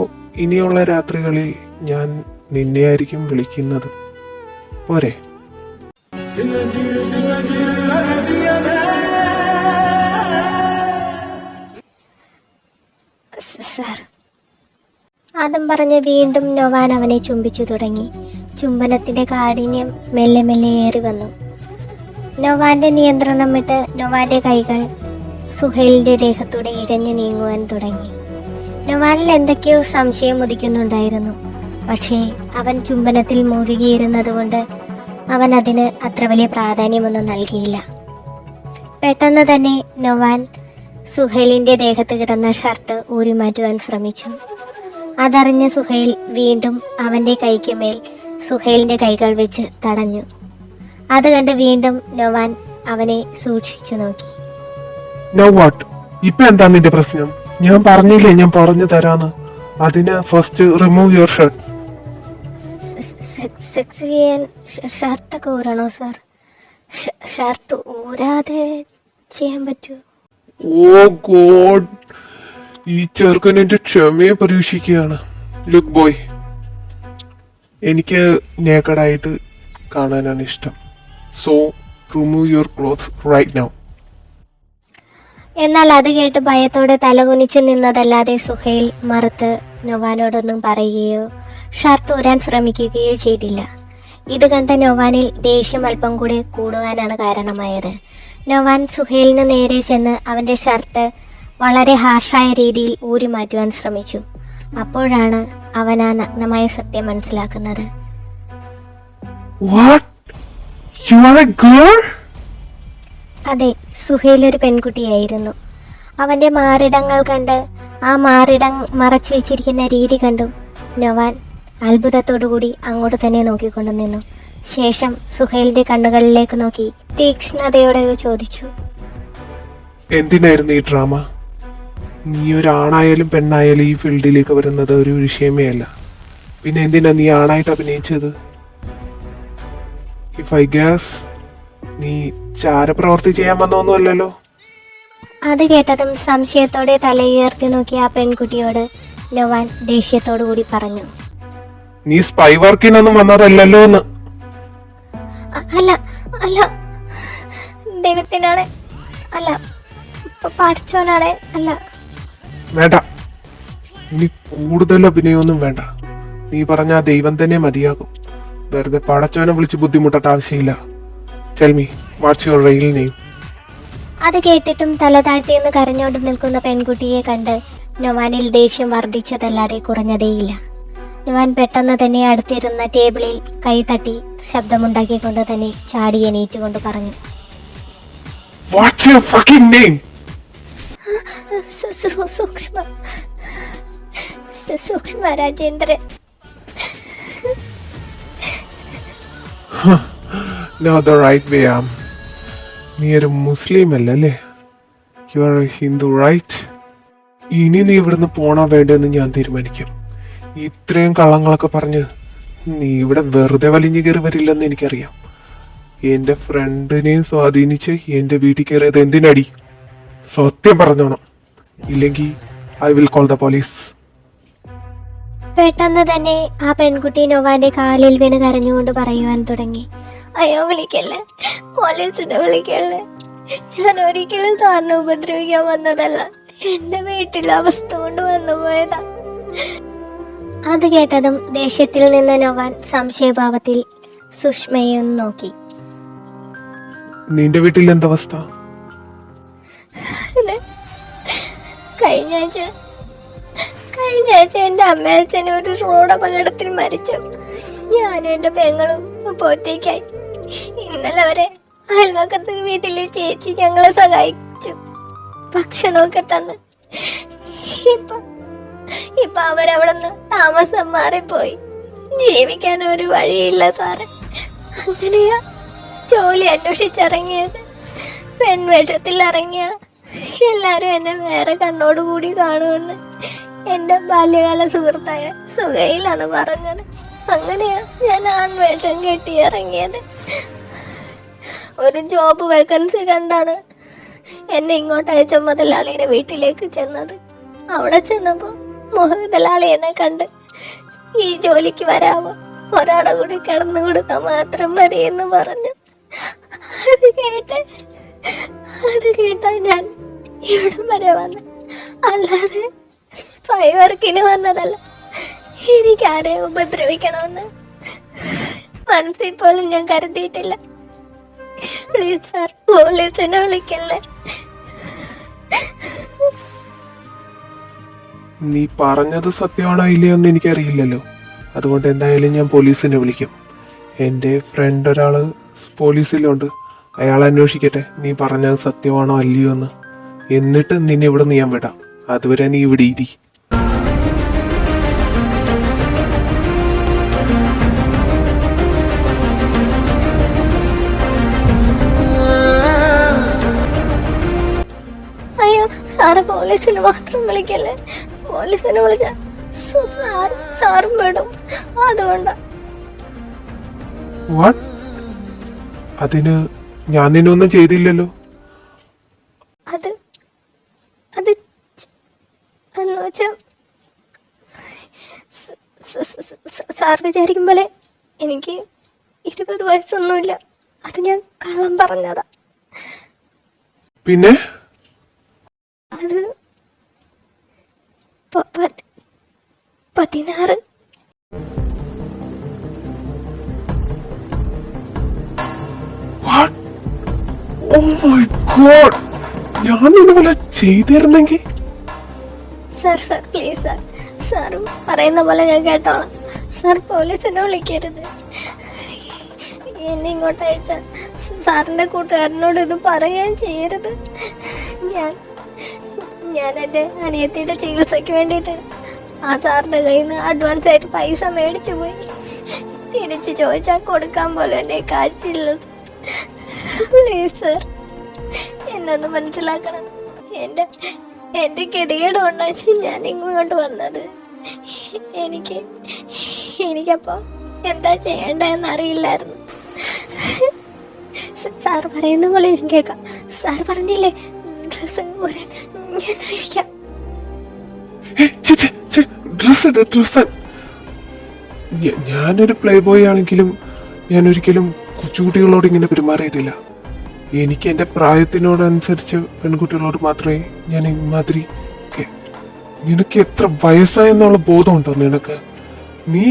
ഇനിയുള്ള രാത്രികളിൽ ഞാൻ നിന്നെയായിരിക്കും വിളിക്കുന്നത്. പോരെ? സാർ, അതും പറഞ്ഞ് വീണ്ടും നൊവാൻ അവനെ ചുംബിച്ചു തുടങ്ങി. ചുംബനത്തിന്റെ കാഠിന്യം മെല്ലെ മെല്ലെ ഏറി വന്നു. നൊവാന്റെ നിയന്ത്രണം വിട്ട് നൊവാന്റെ കൈകൾ സുഹൈലിന്റെ ദേഹത്തൂടെ ഇഴഞ്ഞു നീങ്ങുവാൻ തുടങ്ങി. നൊവാനിൽ എന്തൊക്കെയോ സംശയം ഉദിക്കുന്നുണ്ടായിരുന്നു. പക്ഷേ അവൻ ചുംബനത്തിൽ മുഴുകിയിരുന്നത് കൊണ്ട് അവൻ അതിന് അത്ര വലിയ പ്രാധാന്യമൊന്നും നൽകിയില്ല. പെട്ടെന്ന് തന്നെ നൊവാൻ സുഹൈലിന്റെ ദേഹത്ത് കിടന്ന ഷർട്ട് ഊരി മാറ്റുവാൻ ശ്രമിച്ചു. അതറിഞ്ഞ സുഹൈൽ വീണ്ടും അവന്റെ കൈക്ക് മേൽ സുഹൈലിന്റെ കൈകൾ വെച്ച് തടഞ്ഞു. അത് കണ്ട് വീണ്ടും നൊവാൻ അവനെ സൂക്ഷിച്ചു നോക്കി. ഇപ്പൊ എന്താ നിന്റെ പ്രശ്നം? ഞാൻ പറഞ്ഞില്ലേ ഞാൻ പറഞ്ഞു തരാന്ന്. അതിന് first remove your shirt. Sex ചെയ്യാൻ ഷർട്ടൊക്കെ ഊരണോ സാർ? ഷർട്ട് ഊരാതെ ചെയ്യാൻ പറ്റുമോ? ഓ ഗോഡ്, ഈ ചെറുക്കൻ എന്റെ ക്ഷമയെ പരീക്ഷിക്കുകയാണ്. ലുക്ക് ബോയ്, എനിക്ക് നേക്കഡായിട്ട് കാണാനാണ് ഇഷ്ടം. So remove your clothes right now. എന്നാൽ അത് കേട്ട് ഭയത്തോടെ തലകുനിച്ച് നിന്നതല്ലാതെ സുഹൈൽ മറുത്ത് നൊവാനോടൊന്നും പറയുകയോ ഷർട്ട് ഊരാൻ ശ്രമിക്കുകയോ ചെയ്തില്ല. ഇത് കണ്ട നൊവാനിൽ ദേഷ്യം അല്പം കൂടെ കൂടുവാനാണ് കാരണമായത്. നൊവാൻ സുഹൈലിന് നേരെ ചെന്ന് അവൻ്റെ ഷർട്ട് വളരെ ഹാർഷായ രീതിയിൽ ഊരി മാറ്റുവാൻ ശ്രമിച്ചു. അപ്പോഴാണ് അവൻ ആ നഗ്നമായ സത്യം മനസ്സിലാക്കുന്നത്. അതെ, സുഹൈൽ ഒരു പെൺകുട്ടിയായിരുന്നു. അവൻ്റെ മാറിടങ്ങൾ കണ്ട് ആ മാറിടം മറച്ചു വെച്ചിരിക്കുന്ന രീതി കണ്ടു നൊവാൻ അത്ഭുതത്തോടുകൂടി അങ്ങോട്ട് തന്നെ നോക്കിക്കൊണ്ടു നിന്നു. ശേഷം സുഹൈലിന്റെ കണ്ണുകളിലേക്ക് നോക്കി തീക്ഷ്ണതയോടെ ചോദിച്ചു, എന്തിനായിരുന്നു ഈ ഡ്രാമ? നീ ഒരു ആണായാലും പെണ്ണായാലും ഈ ഫീൽഡിലേക്ക് വരുന്നത് ഒരു വിഷയമേ അല്ല. പിന്നെ എന്തിനാ നീ ആണായിട്ട് അഭിനയിച്ചത്? ഇഫ് ഐ ഗസ് നീ ചാരപ്രവർത്തി ചെയ്യാൻ വന്നൊന്നുമല്ലല്ലോ. അത് കേട്ടതും സംശയത്തോടെ തലയുയർത്തി നോക്കിയ ആ പെൺകുട്ടിയോട് നൊവാൻ ദേഷ്യത്തോടു കൂടി പറഞ്ഞു, നീ സ്പൈ വർക്കിനൊന്നും വന്നതല്ലല്ലോ എന്ന്. അല്ല അല്ല, ദൈവത്തിനാണ്, അല്ല പഠിച്ചോനാണ്, അല്ല. വേണ്ട, ഇനി കൂടുതൽ അഭിനയൊന്നും വേണ്ട. നീ പറഞ്ഞ ആ ദൈവം തന്നെ മതിയാകും. വെറുതെ പടച്ചോനെ വിളിച്ച് ബുദ്ധിമുട്ടേണ്ട ആവശ്യമില്ല. Tell me, what's your real name? അത് കേട്ടിട്ടും തല താഴ്ത്തിയെന്ന് കരഞ്ഞോണ്ട് നിൽക്കുന്ന പെൺകുട്ടിയെ കണ്ട് നൊവാനിൽ ദേഷ്യം വർദ്ധിച്ചതല്ലാതെ കുറഞ്ഞതേയില്ല. നൊവാൻ പെട്ടെന്ന് തന്നെ അടുത്തിരുന്ന ടേബിളിൽ കൈ തട്ടി ശബ്ദമുണ്ടാക്കിക്കൊണ്ട് തന്നെ ചാടി എണീറ്റുകൊണ്ട് പറഞ്ഞു, വാട്ട്സ് യുവർ ഫക്കിംഗ് നെയിം? സൂക്ഷ്മ Rajendran. No, the right way. നീ ഒരു മുസ്ലിം അല്ലേ? You are a Hindu, right? ഇനി നീ ഇവിടുന്ന് പോണോ വേണ്ടെന്ന് ഞാൻ തീരുമാനിക്കും. ഇത്രയും കള്ളങ്ങളൊക്കെ പറഞ്ഞ് നീ ഇവിടെ വെറുതെ വലിഞ്ഞു കയറി വരില്ലെന്ന് എനിക്കറിയാം. എന്റെ ഫ്രണ്ടിനെയും സ്വാധീനിച്ച് എന്റെ വീട്ടിൽ കയറിയത് എന്തിനടി? സത്യം പറഞ്ഞോണം, ഇല്ലെങ്കിൽ I will call the police. പെട്ടെന്ന് തന്നെ ആ പെൺകുട്ടി നൊവാന്റെ കാലിൽ വീണ് കരഞ്ഞുകൊണ്ട് പറയുവാൻ തുടങ്ങി. അയ്യോ വിളിക്കല്ലേ, പോലീസിനെ വിളിക്കല്ലേ, ഞാൻ ഒരിക്കലും സാറിനെ ഉപദ്രവിക്കാൻ വന്നതല്ല, എന്റെ വീട്ടിലെ അവസ്ഥ കൊണ്ട് വന്നുപോയതാ. അത് കേട്ടതും ദേഷ്യത്തിൽ നിന്ന് നൊവാൻ സംശയഭാവത്തിൽ സുഷ്മയെ ഒന്ന് നോക്കി. നിന്റെ വീട്ടിൽ എന്താ അവസ്ഥ? കഴിഞ്ഞ ആഴ്ച എന്റെ അമ്മയച്ഛനും ഒരു റോഡ് അപകടത്തിൽ മരിച്ചു. ഞാനും എന്റെ പെങ്ങളും പോറ്റേക്കായി. ഇന്നലെ വരെ അയൽവക്കത്ത് വീട്ടിലെ ചേച്ചി ഞങ്ങളെ സഹായിച്ചു, ഭക്ഷണമൊക്കെ തന്ന്. ഇപ്പൊ അവരവിടുന്ന് താമസം മാറിപ്പോയി. ജീവിക്കാൻ ഒരു വഴിയില്ല സാറ്. അങ്ങനെയാ ജോലി അന്വേഷിച്ചിറങ്ങിയത്. പെൺവേഷത്തിൽ ഇറങ്ങിയ എല്ലാരും എന്നെ വേറെ കണ്ണോടുകൂടി കാണുമെന്ന് എന്റെ ബാല്യകാല സുഹൃത്തായ സുഹൈലാണ് പറഞ്ഞത്. അങ്ങനെയാ ഞാൻ ആൺവേഷം കെട്ടി ഇറങ്ങിയത്. ഒരു ജോബ് വേക്കൻസി കണ്ടാണ് എന്നെ ഇങ്ങോട്ട് അയച്ച മുതലാളിയുടെ വീട്ടിലേക്ക് ചെന്നത്. അവിടെ ചെന്നപ്പോ മുതലാളി എന്നെ കണ്ട് ഈ ജോലിക്ക് വരാമോ, ഒരാടെ കൂടി കിടന്നു കൊടുത്താൽ മാത്രം മതി എന്ന് പറഞ്ഞു. അത് കേട്ടാ ഞാൻ ഇവിടം വരെ വന്നു, അല്ലാതെ ഫൈവർക്കിന് വന്നതല്ല. എനിക്കാരെ ഉപദ്രവിക്കണമെന്ന് മനസ്സിൽ പോലും ഞാൻ കരുതിയിട്ടില്ല. പ്ലീസ് സാർ, പോലീസിനെ വിളിക്കല്ലേ. നീ പറഞ്ഞത് സത്യമാണോ ഇല്ലയോ എന്ന് എനിക്കറിയില്ലല്ലോ. അതുകൊണ്ട് എന്തായാലും ഞാൻ പോലീസിനെ വിളിക്കും. എൻ്റെ ഫ്രണ്ട് ഒരാൾ പോലീസിലുണ്ട്, അയാൾ അന്വേഷിക്കട്ടെ നീ പറഞ്ഞത് സത്യമാണോ അല്ലയോ എന്ന്. എന്നിട്ട് നിന്നെ ഇവിടെ ഞാൻ വിടാം. അതുവരെ നീ ഇവിടെ ഇരി. അയ്യോ സാറ്, പോലീസിനെ മാത്രം വിളിക്കല്ലേ. പോലീസിനെ വിളിച്ച സാറും പെടും. അതുകൊണ്ടാ. അതിന് ഞാൻ നിന്നൊന്നും ചെയ്തില്ലല്ലോ. അത് എന്ന് വെച്ചാ സാർ വിചാരിക്കും പോലെ എനിക്ക് 20 വയസ്സൊന്നുമില്ല. അത് ഞാൻ കള്ളം പറഞ്ഞതാ. പിന്നെ അത് 16. ഞാൻ ഇതുപോലെ ചെയ്തിരുന്നെങ്കിൽ. സാർ പ്ലീസ് സാർ, സാറും പറയുന്ന പോലെ ഞാൻ കേട്ടോളാം. സാർ പോലീസിനെ വിളിക്കരുത്. എന്നെ ഇങ്ങോട്ട് അയച്ച സാറിന്റെ കൂട്ടുകാരനോട് ഇത് പറയുകയും ചെയ്യരുത്. ഞാൻ എൻ്റെ അനിയത്തിയുടെ ചികിത്സയ്ക്ക് വേണ്ടിയിട്ട് ആ സാറിന്റെ കയ്യിൽ നിന്ന് അഡ്വാൻസ് ആയിട്ട് പൈസ മേടിച്ചു പോയി. തിരിച്ചു ചോദിച്ചാൽ കൊടുക്കാൻ പോലും എൻ്റെ കാശില്ല. പ്ലീസ് സാർ, എന്നൊന്ന് മനസ്സിലാക്കണം. എൻ്റെ ഗതികേട് കൊണ്ടാണ് ഞാൻ ഇങ്ങോട്ട് വന്നത്. എനിക്കപ്പോ എന്താ ചെയ്യേണ്ടതെന്ന് അറിയില്ലായിരുന്നു. സാർ പറയുന്ന പോലെ ഞാൻ കേൾക്കാം. സാർ പറഞ്ഞില്ലേ ഡ്രസ്സ് ഞാൻ കഴിക്കാം. ഞാനൊരു പ്ലേ ബോയ് ആണെങ്കിലും ഞാൻ ഒരിക്കലും കൊച്ചുകുട്ടികളോട് ഇങ്ങനെ പെരുമാറിയിട്ടില്ല. എനിക്ക് എൻ്റെ പ്രായത്തിനോടനുസരിച്ച് പെൺകുട്ടികളോട് മാത്രമേ ഞാൻ ഇമാതിരി. നിനക്ക് എത്ര വയസ്സായെന്നുള്ള ബോധമുണ്ടോ നിനക്ക്? നീ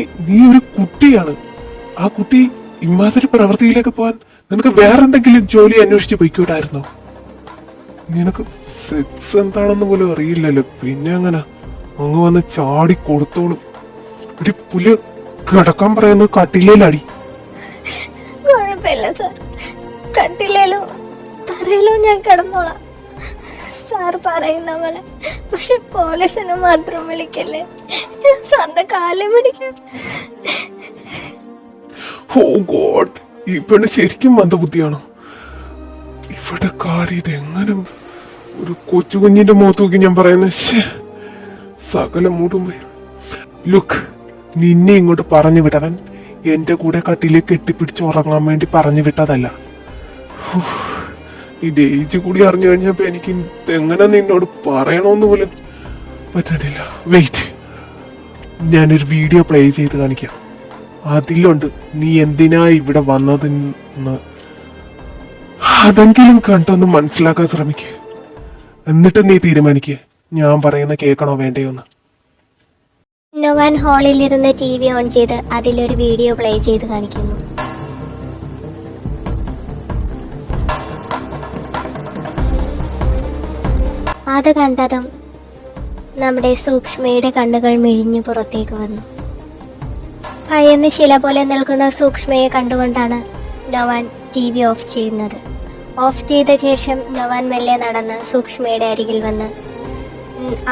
ഒരു കുട്ടിയാണ്. ആ കുട്ടി ഇമാതിരി പ്രവൃത്തിയിലേക്ക് പോകാൻ നിനക്ക് വേറെന്തെങ്കിലും ജോലി അന്വേഷിച്ച് പോയിക്കൂടായിരുന്നോ? നിനക്ക് സെക്സ് എന്താണെന്ന് പോലും അറിയില്ലല്ലോ. പിന്നെ അങ്ങനെ അങ്ങ് വന്ന് ചാടി കൊടുത്തോളും. ഒരു പുല്ല് കിടക്കാൻ പറയുന്നത് കട്ടിലേലടി. കുഴപ്പമില്ല സാർ, കട്ടിലേലോ തറയിലോ ഞാൻ കിടന്നോളാം സാർ പറയുന്ന പോലെ. പക്ഷെ പോലീസിനെ മാത്രം വിളിക്കല്ലേ. ഞാൻ സാറിന്റെ കാല് പിടിക്കാം. ഓ ഗോഡ്, ഈ പെണ്ണ് ശരിക്കും മന്ദബുദ്ധിയാണോ? ഇവിടെ കാര്യം ഇതെങ്ങനെ ഒരു കൊച്ചു കുഞ്ഞിന്റെ മുഖത്ത് നോക്കി ഞാൻ പറയുന്നത് സകല മൂടും. ലുക്ക്, നിന്നെ ഇങ്ങോട്ട് പറഞ്ഞു വിട്ടവൻ എന്റെ കൂടെ കട്ടിലേക്ക് കെട്ടിപ്പിടിച്ച് ഉറങ്ങാൻ വേണ്ടി പറഞ്ഞു വിട്ടതല്ല. ഈ ഡേജ് കൂടി അറിഞ്ഞു കഴിഞ്ഞപ്പോ എനിക്ക് എങ്ങനെ നിന്നോട് പറയണമെന്ന് പോലും പറ്റണില്ല. വെയിറ്റ്, ഞാനൊരു വീഡിയോ പ്ലേ ചെയ്ത് കാണിക്കാം. അതിലുണ്ട് നീ എന്തിനാ ഇവിടെ വന്നതെന്ന്. അതെങ്കിലും കണ്ടൊന്ന് മനസ്സിലാക്കാൻ ശ്രമിക്കുക. എന്നിട്ട് നീ തീരുമാനിക്കുക ഞാൻ പറയുന്ന കേൾക്കണോ വേണ്ടയോന്ന്. നൊവാൻ ഹാളിലിരുന്ന് TV ഓൺ ചെയ്ത് അതിലൊരു വീഡിയോ പ്ലേ ചെയ്ത് കാണിക്കുന്നു. അത് കണ്ടതും നമ്മുടെ സൂക്ഷ്മയുടെ കണ്ണുകൾ മിഴിഞ്ഞു പുറത്തേക്ക് വന്നു. ഭയന്ന് ശില പോലെ നിൽക്കുന്ന സൂക്ഷ്മയെ കണ്ടുകൊണ്ടാണ് നൊവാൻ TV ഓഫ് ചെയ്യുന്നത്. ഓഫ് ചെയ്ത ശേഷം നൊവാൻ മെല്ലെ നടന്ന് സൂക്ഷ്മയുടെ അരികിൽ വന്ന്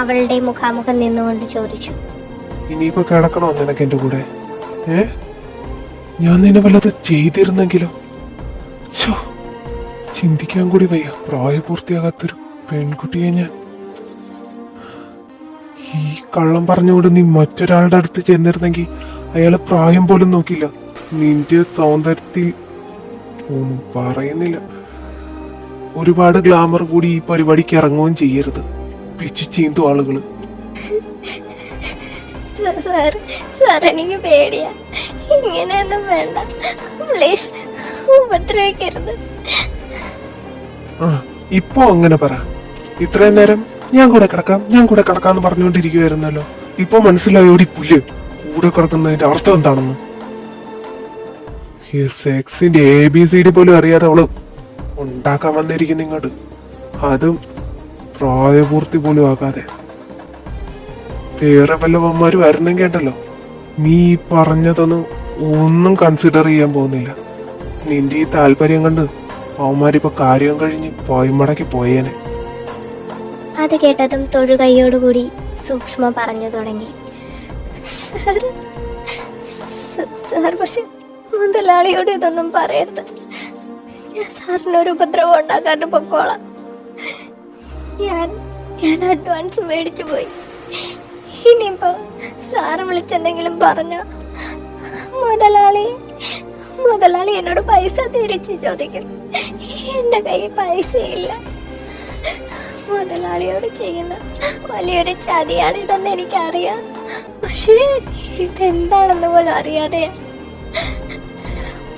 അവളുടെ മുഖാമുഖം നിന്നുകൊണ്ട് ചോദിച്ചു, ഇനിയിപ്പോ കിടക്കണോ നിനക്ക് എന്റെ കൂടെ? ഞാൻ നിന്നെ വല്ലത് ചെയ്തിരുന്നെങ്കിലോ? ചിന്തിക്കാൻ കൂടി വയ്യ. പ്രായപൂർത്തിയാകാത്തൊരു പെൺകുട്ടിയെ ഞാൻ. ഈ കള്ളം പറഞ്ഞുകൊണ്ട് നീ മറ്റൊരാളുടെ അടുത്ത് ചെന്നിരുന്നെങ്കിൽ അയാളെ പ്രായം പോലും നോക്കില്ല. നിന്റെ സൗന്ദര്യത്തിൽ ഒന്നും പറയുന്നില്ല. ഒരുപാട് ഗ്ലാമർ കൂടി ഈ പരിപാടിക്ക് ഇറങ്ങുകയും ചെയ്യരുത്. പിച്ചു ചീന്തു ആളുകള്. സാർ എനിക്ക് പേടിയാ. ഇങ്ങനെയൊന്നും വേണ്ട, പ്ലീസ് ഉപദ്രവിക്കരുത്. ഇപ്പൊ അങ്ങനെ പറ. ഇത്രയും നേരം ഞാൻ കൂടെ കിടക്കാന്ന് പറഞ്ഞുകൊണ്ടിരിക്കുവായിരുന്നല്ലോ. ഇപ്പൊ മനസ്സിലായോടി പുല്ല് കൂടെ കിടക്കുന്നതിന്റെ അർത്ഥം എന്താണെന്ന്. ഈ സെക്സിന്റെ ABCD പോലും അറിയാതെ അവള് ഉണ്ടാക്കാൻ വന്നിരിക്കുന്നു ഇങ്ങോട്ട്. അതും പ്രായപൂർത്തി പോലും ആകാതെ. വേറെ വല്ലവന്മാര് വരുന്നെങ്കിൽ ഉണ്ടല്ലോ, നീ പറഞ്ഞതൊന്നും ഒന്നും കൺസിഡർ ചെയ്യാൻ പോകുന്നില്ല. നിന്റെ ഈ താല്പര്യം കണ്ട് അവന്മാരിപ്പോ കാര്യം കഴിഞ്ഞ് പോയിമടക്കി പോയേനെ. അത് കേട്ടതും തൊഴുകൈയോടുകൂടി സൂക്ഷ്മ പറഞ്ഞു തുടങ്ങി, സാർ പക്ഷെ മുതലാളിയോട് ഇതൊന്നും പറയരുത്. ഞാൻ സാറിനൊരു ഉപദ്രവം ഉണ്ടാക്കാണ്ട് പൊക്കോളാം. ഞാൻ അഡ്വാൻസ് മേടിച്ചു പോയി. ഇനിയിപ്പോ സാറ് വിളിച്ചെന്തെങ്കിലും പറഞ്ഞ മുതലാളി എന്നോട് പൈസ തിരിച്ച് ചോദിക്കും. എന്റെ കയ്യിൽ പൈസയില്ല. മുതലാളിയോട് ചെയ്യുന്ന വലിയൊരു ചതിയാണിതെന്ന് എനിക്കറിയാം. പക്ഷേ ഇതെന്താണെന്ന് പോലും അറിയാതെ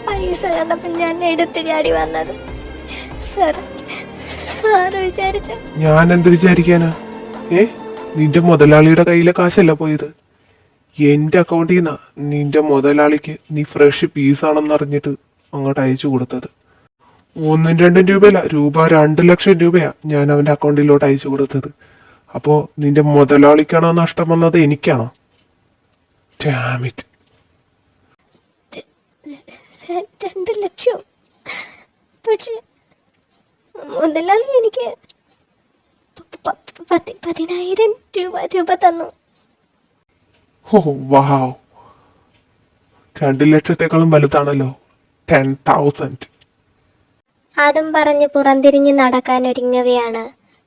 പൈസ കണ്ടപ്പോ ഞാൻ എടുത്തു ചാടി വന്നത്. സാറ് വിചാരിച്ച ഞാൻ എന്ത് വിചാരിക്കാനാ? നിന്റെ മുതലാളിയുടെ കയ്യിലെ കാശല്ല പോയത്. എന്റെ അക്കൗണ്ടിൽ നിന്നാ നിന്റെ മുതലാളിക്ക് നീ ഫ്രഷ് പീസാണെന്ന് അറിഞ്ഞിട്ട് അങ്ങോട്ട് അയച്ചു കൊടുത്തത്. 1-2 രൂപയല്ല, രൂപ 2 ലക്ഷം രൂപയാ ഞാൻ അവന്റെ അക്കൗണ്ടിലോട്ട് അയച്ചു കൊടുത്തത്. അപ്പോ നിന്റെ മുതലാളിക്കാണോ നഷ്ടം വന്നത്, എനിക്കാണോ? Damn it. 2 ലക്ഷം. പക്ഷെ മുതലാളി എനിക്ക് 10,000 രൂപ തന്നു. ഓ വാവ്, 2 ലക്ഷത്തെക്കാളും വലുതാണല്ലോ 10,000. അതും പറഞ്ഞ് പുറംതിരിഞ്ഞ് നടക്കാൻ ഒരുങ്ങവെയാണ്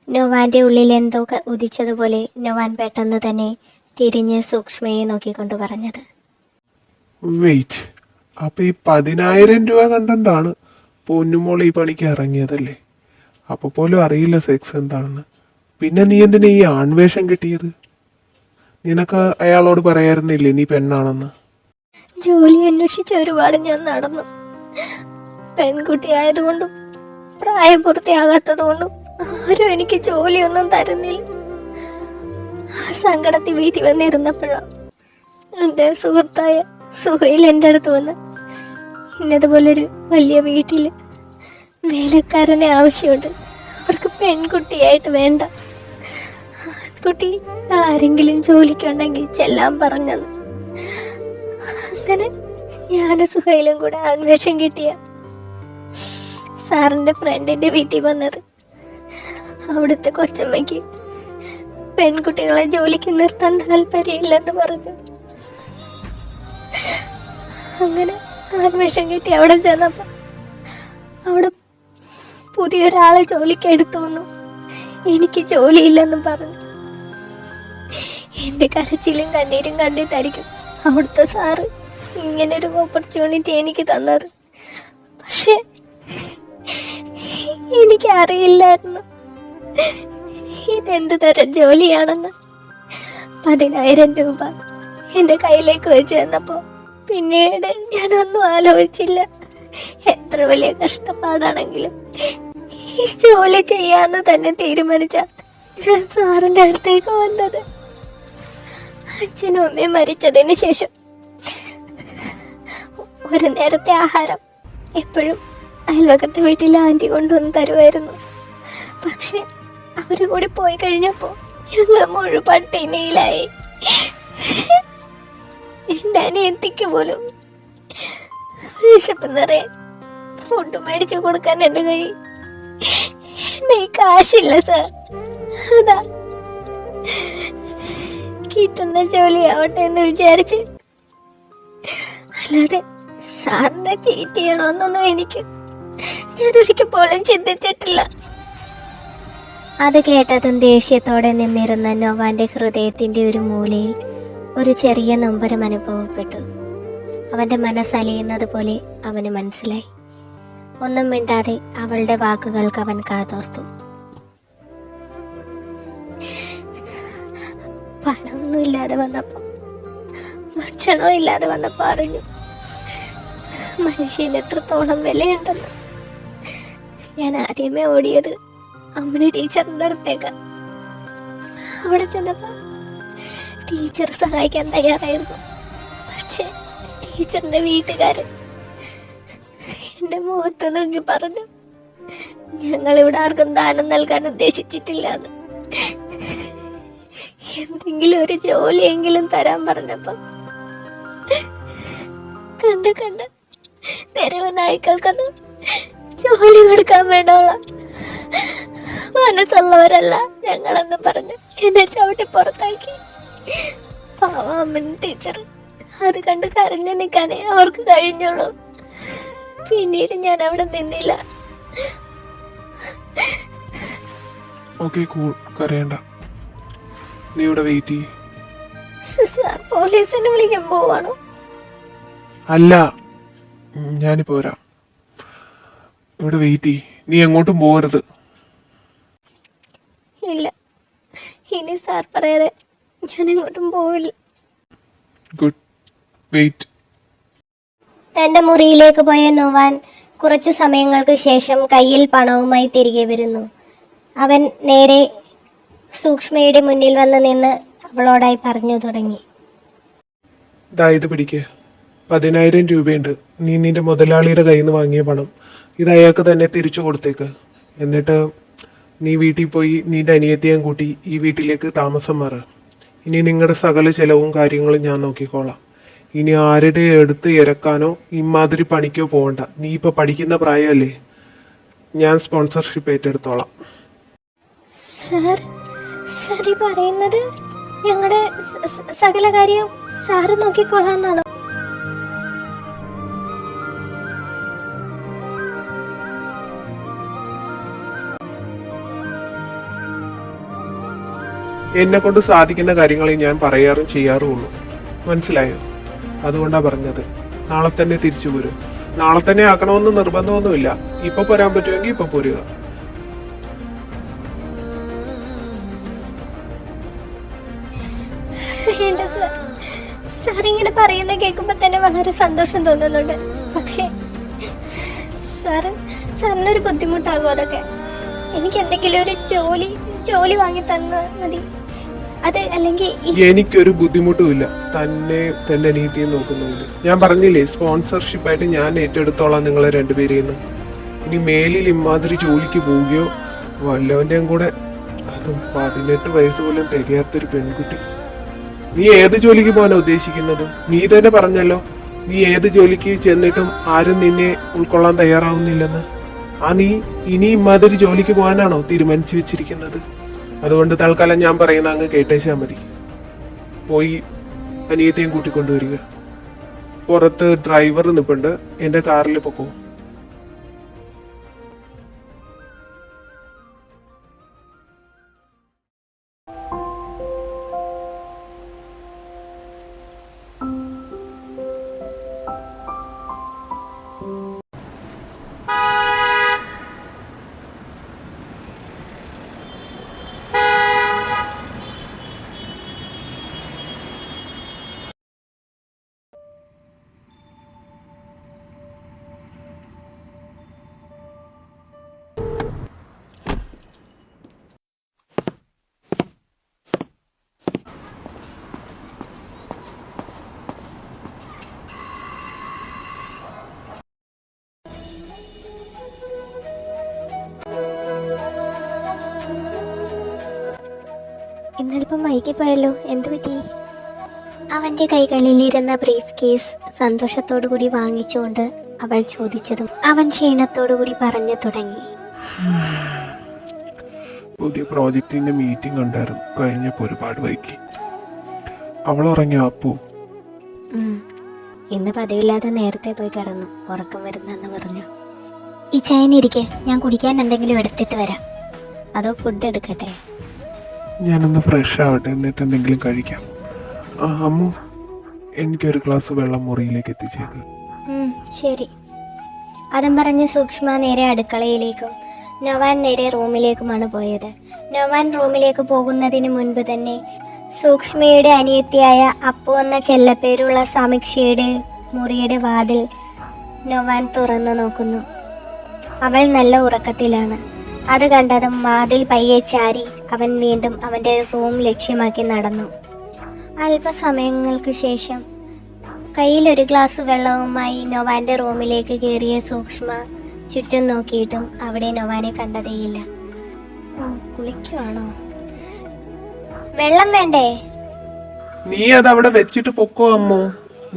നൊവാന്റെ ഉള്ളിൽ എന്തോ ഉദിച്ചതുപോലെ നൊവാൻ പെട്ടെന്ന് തന്നെ തിരിഞ്ഞ് സൂക്ഷ്മയെ നോക്കിക്കൊണ്ട് പറഞ്ഞത്, വെയിറ്റ്, അപ്പൊ ഈ 10,000 രൂപ കണ്ടാണ് പൊന്നുമോൾ ഈ പണിക്ക് ഇറങ്ങിയതല്ലേ? അപ്പൊ പോലും അറിയില്ല സെക്സ് എന്താണെന്ന്. പിന്നെ നീ എന്തിനാ ഈ ആൺവേഷം കിട്ടിയത്? നിനക്ക് അയാളോട് പറയായിരുന്നില്ലേ നീ പെണ്ണാണെന്ന്? ജോലി അന്വേഷിച്ച് ഒരുപാട് ഞാൻ നടന്നു. പെൺകുട്ടി ആയതുകൊണ്ടും പ്രായപൂർത്തിയാകാത്തത് കൊണ്ടും ആരും എനിക്ക് ജോലിയൊന്നും തരുന്നില്ല. സങ്കടത്തിൽ വീട്ടിൽ വന്നിരുന്നപ്പോഴാണ് എൻ്റെ സുഹൃത്തായ സുഹൈൽ എൻ്റെ അടുത്ത് വന്ന് ഇന്നതുപോലൊരു വലിയ വീട്ടില് വേലക്കാരനെ ആവശ്യമുണ്ട്, അവർക്ക് പെൺകുട്ടിയായിട്ട് വേണ്ട, ആൺകുട്ടി ആരെങ്കിലും ജോലിക്കുണ്ടെങ്കിൽ ചെല്ലാൻ പറഞ്ഞത്. അങ്ങനെ ഞാൻ സുഹൈലും കൂടെ ആൺവേഷം കിട്ടിയ സാറിന്റെ ഫ്രണ്ടിന്റെ വീട്ടിൽ വന്നത്. അവിടുത്തെ കൊച്ചമ്മയ്ക്ക് പെൺകുട്ടികളെ ജോലിക്ക് നിർത്താൻ താല്പര്യമില്ലെന്ന് പറഞ്ഞു. അങ്ങനെ ആൺവേഷം കിട്ടി അവിടെ ചെന്നപ്പോ അവിടെ പുതിയൊരാളെ ജോലിക്ക് എടുത്തു വന്നു. എനിക്ക് ജോലിയില്ലെന്നും പറഞ്ഞു. എന്റെ കരച്ചിലും കണ്ണീരും കണ്ടിട്ടായിരിക്കും അവിടുത്തെ സാറ് ഇങ്ങനൊരു ഓപ്പർച്യൂണിറ്റി എനിക്ക് തന്നത്. പക്ഷെ എനിക്ക് അറിയില്ലായിരുന്നു ഇതെന്ത് തരം ജോലിയാണെന്ന്. 10,000 രൂപ എൻ്റെ കയ്യിലേക്ക് വെച്ച് തന്നപ്പോൾ പിന്നീട് ഞാനൊന്നും ആലോചിച്ചില്ല. എത്ര വലിയ കഷ്ടപ്പാടാണെങ്കിലും ഈ ജോലി ചെയ്യാന്ന് തന്നെ തീരുമാനിച്ച ഞാൻ സാറിൻ്റെ അടുത്തേക്ക് വന്നത്. അച്ഛനും അമ്മയും മരിച്ചതിന് ശേഷം ഒരു നേരത്തെ ആഹാരം എപ്പോഴും അയൽവക്കത്തെ വീട്ടിലെ ആൻറ്റി കൊണ്ടുവന്ന് തരുമായിരുന്നു. പക്ഷെ അവര് കൂടി പോയി കഴിഞ്ഞപ്പോൾ ഞങ്ങൾ മുഴുവൻ പട്ടിണിയിലായി. എൻ്റെ അനിയത്തിക്ക് പോലും വിശപ്പ് നിറയാൻ ഫുഡ് മേടിച്ചു കൊടുക്കാൻ എൻ്റെ കഴി എൻ്റെ കാശില്ല സാർ. അതാ കിട്ടുന്ന ജോലിയാവട്ടെ എന്ന് വിചാരിച്ച്, അല്ലാതെ സാറിനെ ചീറ്റ് ചെയ്യണമെന്നൊന്നും ഞാനൊരിക്കൽ പോലും ചിന്തിച്ചിട്ടില്ല. അത് കേട്ടതും ദേഷ്യത്തോടെ നിന്നിരുന്ന നോവാന്റെ ഹൃദയത്തിന്റെ ഒരു മൂലയിൽ ഒരു ചെറിയ നൊമ്പരം അനുഭവപ്പെട്ടു. അവന്റെ മനസ്സലിയുന്നത് പോലെ അവന് മനസ്സിലായി. ഒന്നും മിണ്ടാതെ അവളുടെ വാക്കുകൾക്ക് അവൻ കാതോർത്തു. പണമൊന്നും ഇല്ലാതെ വന്നപ്പോ, ഭക്ഷണവും ഇല്ലാതെ വന്നപ്പോ അറിഞ്ഞു മനുഷ്യന് എത്രത്തോളം വിലയുണ്ടെന്ന്. ഞാൻ ആദ്യമേ ഓടിയത് അമ്മയുടെ ടീച്ചറിൻ്റെ അടുത്തേക്ക്. അവിടെ ചെന്നപ്പോ ടീച്ചർ സഹായിക്കാൻ തയ്യാറായിരുന്നു. പക്ഷെ ടീച്ചറിന്റെ വീട്ടുകാരൻ എന്റെ മുഖത്ത് നോക്കി പറഞ്ഞു, ഞങ്ങൾ ഇവിടെ ആർക്കും ദാനം നൽകാൻ ഉദ്ദേശിച്ചിട്ടില്ല എന്ന്. എന്തെങ്കിലും ഒരു ജോലിയെങ്കിലും തരാൻ പറഞ്ഞപ്പോ കണ്ട് തെരുവ് നായ്ക്കൾക്കൊന്നും ജോലി കൊടുക്കാൻ വേണ്ടോള മനസ്സുള്ളവരല്ല ഞങ്ങളെന്ന് പറഞ്ഞ് എന്നെ ചവിട്ടി പുറത്താക്കി. പാവമ്മൻ ടീച്ചർ അത് കണ്ട് കരഞ്ഞു നിൽക്കാനേ അവർക്ക് കഴിഞ്ഞുള്ളൂ. പിന്നീട് ഞാൻ അവിടെ നിന്നില്ല. കരയണ്ട, നീ ഇവിടെ വെയിറ്റ് ചെയ്യ്. സാർ പോലീസിനെ വിളിക്കാൻ പോവാണോ? അല്ല, ഞാനിപ്പോ വരാം. ഇവിടെ വെയിറ്റ് ചെയ്യ്, നീ എങ്ങോട്ടും പോകരുത്. ഇല്ല, ഇനി സാർ പറയാതെ ഞാൻ എങ്ങോട്ടും പോവില്ല. Good, wait. തന്റെ മുറിയിലേക്ക് പോയ നോവാൻ കുറച്ചു സമയങ്ങൾക്ക് ശേഷം കയ്യിൽ പണവുമായി തിരികെ വരുന്നു. അവൻ നേരെ സൂക്ഷ്മയുടെ മുന്നിൽ വന്ന് നിന്ന് അവളോടായി പറഞ്ഞു തുടങ്ങി. ഇത് പിടിക്ക്, 10,000 രൂപയുണ്ട്. നീ നിന്റെ മുതലാളിയുടെ കയ്യിൽ നിന്ന് വാങ്ങിയ പണം. ഇത് അയാൾക്ക് തന്നെ തിരിച്ചു കൊടുത്തേക്ക്. എന്നിട്ട് നീ വീട്ടിൽ പോയി നിന്റെ അനിയത്തിയും കൂട്ടി ഈ വീട്ടിലേക്ക് താമസം മാറ്. ഇനി നിങ്ങളുടെ സകല ചെലവും കാര്യങ്ങളും ഞാൻ നോക്കിക്കോളാം. ഇനി ആരുടെ എടുത്ത് ഇറക്കാനോ ഇമാതിരി പണിക്കോ പോകണ്ട. നീ ഇപ്പൊ പഠിക്കുന്ന പ്രായമല്ലേ, ഞാൻ സ്പോൺസർഷിപ്പ് ഏറ്റെടുത്തോളാം. സാർ പറയുന്നത് ഞങ്ങളുടെ സകല കാര്യം സാറ് നോക്കിക്കൊള്ളാന്നാണോ? എന്നെ കൊണ്ട് സാധിക്കുന്ന കാര്യങ്ങളെ ഞാൻ പറയാറും ചെയ്യാറുള്ളൂ, മനസ്സിലായോ? അതുകൊണ്ടാ പറഞ്ഞത്. നാളെ തന്നെ തിരിച്ചു പോരും. നാളെ തന്നെ ആക്കണമെന്ന് നിർബന്ധമൊന്നുമില്ല. ഇപ്പൊ പോരാൻ പറ്റുമെങ്കിൽ ഇപ്പൊ പോരുക. സാറിങ്ങനെ പറയുന്ന കേൾക്കുമ്പോ തന്നെ വളരെ സന്തോഷം തോന്നുന്നുണ്ട്. പക്ഷേ സാറിനൊരു ബുദ്ധിമുട്ടാകും അതൊക്കെ. എനിക്ക് എന്തെങ്കിലും ഒരു ജോലി വാങ്ങി തന്നാ മതി. അത് അല്ലെങ്കിൽ എനിക്കൊരു ബുദ്ധിമുട്ടുമില്ല. തന്റെ അനിയത്തിയെ നോക്കുന്നുണ്ട്. ഞാൻ പറഞ്ഞില്ലേ, സ്പോൺസർഷിപ്പായിട്ട് ഞാൻ ഏറ്റെടുത്തോളാം നിങ്ങളെ രണ്ടുപേരെന്ന്. ഇനി മേലിൽ ഇമാതിരി ജോലിക്ക് പോവുകയോ വല്ലവന്റെയും കൂടെ, അതും 18 വയസ്സ് പോലും തികയാത്തൊരു പെൺകുട്ടി. നീ ഏത് ജോലിക്ക് പോകാനാ ഉദ്ദേശിക്കുന്നത്? നീ തന്നെ പറഞ്ഞല്ലോ, നീ ഏത് ജോലിക്ക് ചെന്നിട്ടും ആരും നിന്നെ ഉൾക്കൊള്ളാൻ തയ്യാറാവുന്നില്ലെന്ന്. നീ ഇനി ഇമാതിരി ജോലിക്ക് പോകാനാണോ തീരുമാനിച്ചു വെച്ചിരിക്കുന്നത്? അതുകൊണ്ട് തൽക്കാലം ഞാൻ പറയുന്ന അങ്ങ് കേട്ടേച്ചാൽ മതി. പോയി അനിയത്തെയും കൂട്ടിക്കൊണ്ടുവരിക. പുറത്ത് ഡ്രൈവർ നിൽപ്പുണ്ട്, എൻ്റെ കാറിൽ പൊക്കോ. ഇന്നൽപ്പം വൈകിപ്പോയല്ലോ, എന്തു പറ്റി? അവൻ്റെ കൈകളിലിരുന്ന ബ്രീഫ് കേസ് സന്തോഷത്തോടു കൂടി വാങ്ങിച്ചുകൊണ്ട് അവൾ ചോദിച്ചതും അവൻ ക്ഷീണത്തോടു കൂടി പറഞ്ഞു തുടങ്ങി. പുതിയ പ്രോജക്റ്റിന്റെ മീറ്റിംഗ് ഉണ്ടായിരുന്നു, കഴിഞ്ഞപ്പോൾ ഒരുപാട് വൈകി. അവൾ ഉറങ്ങിയോ അപ്പു? ഇന്ന് പതിവില്ലാതെ നേരത്തെ പോയി കിടന്നു, ഉറക്കം വരുന്നെന്ന് പറഞ്ഞു. ഈ ചായനിരിക്കെ, ഞാൻ കുടിക്കാൻ എന്തെങ്കിലും എടുത്തിട്ട് വരാം. അതോ ഫുഡ് എടുക്കട്ടെ? ഞാനൊന്ന് ഫ്രഷ് ആവട്ടെ, എന്നിട്ട് എന്തെങ്കിലും കഴിക്കാം. അമ്മു, എനിക്കൊരു ഗ്ലാസ് വെള്ളം മുറിയിലേക്ക് എത്തിച്ചേക്ക്. ശരി. അതും പറഞ്ഞ് സൂക്ഷ്മ നേരെ അടുക്കളയിലേക്കും നൊവാൻ നേരെ റൂമിലേക്കുമാണ് പോയത്. നൊവാൻ റൂമിലേക്ക് പോകുന്നതിന് മുൻപ് തന്നെ സൂക്ഷ്മയുടെ അനിയത്തിയായ അപ്പു എന്ന ചെല്ലപ്പേരുള്ള സമീക്ഷയുടെ മുറിയുടെ വാതിൽ നൊവാൻ തുറന്നു നോക്കുന്നു. അവൾ നല്ല ഉറക്കത്തിലാണ്. അത് കണ്ടതും വാതിൽ പയ്യെ ചാരി അവൻ വീണ്ടും അവൻ്റെ റൂം ലക്ഷ്യമാക്കി നടന്നു. അല്പസമയങ്ങൾക്ക് ശേഷം കയ്യിലൊരു ഗ്ലാസ് വെള്ളവുമായി നൊവാൻ്റെ റൂമിലേക്ക് കയറിയ സൂക്ഷ്മ ചുറ്റും നോക്കിയിട്ടും അവിടെ നൊവാനെ കണ്ടതേയില്ല. കുളിക്കുവാണോ? വെള്ളം വേണ്ടേ? നീ അത് അവിടെ വെച്ചിട്ട് പൊക്കോ അമ്മു,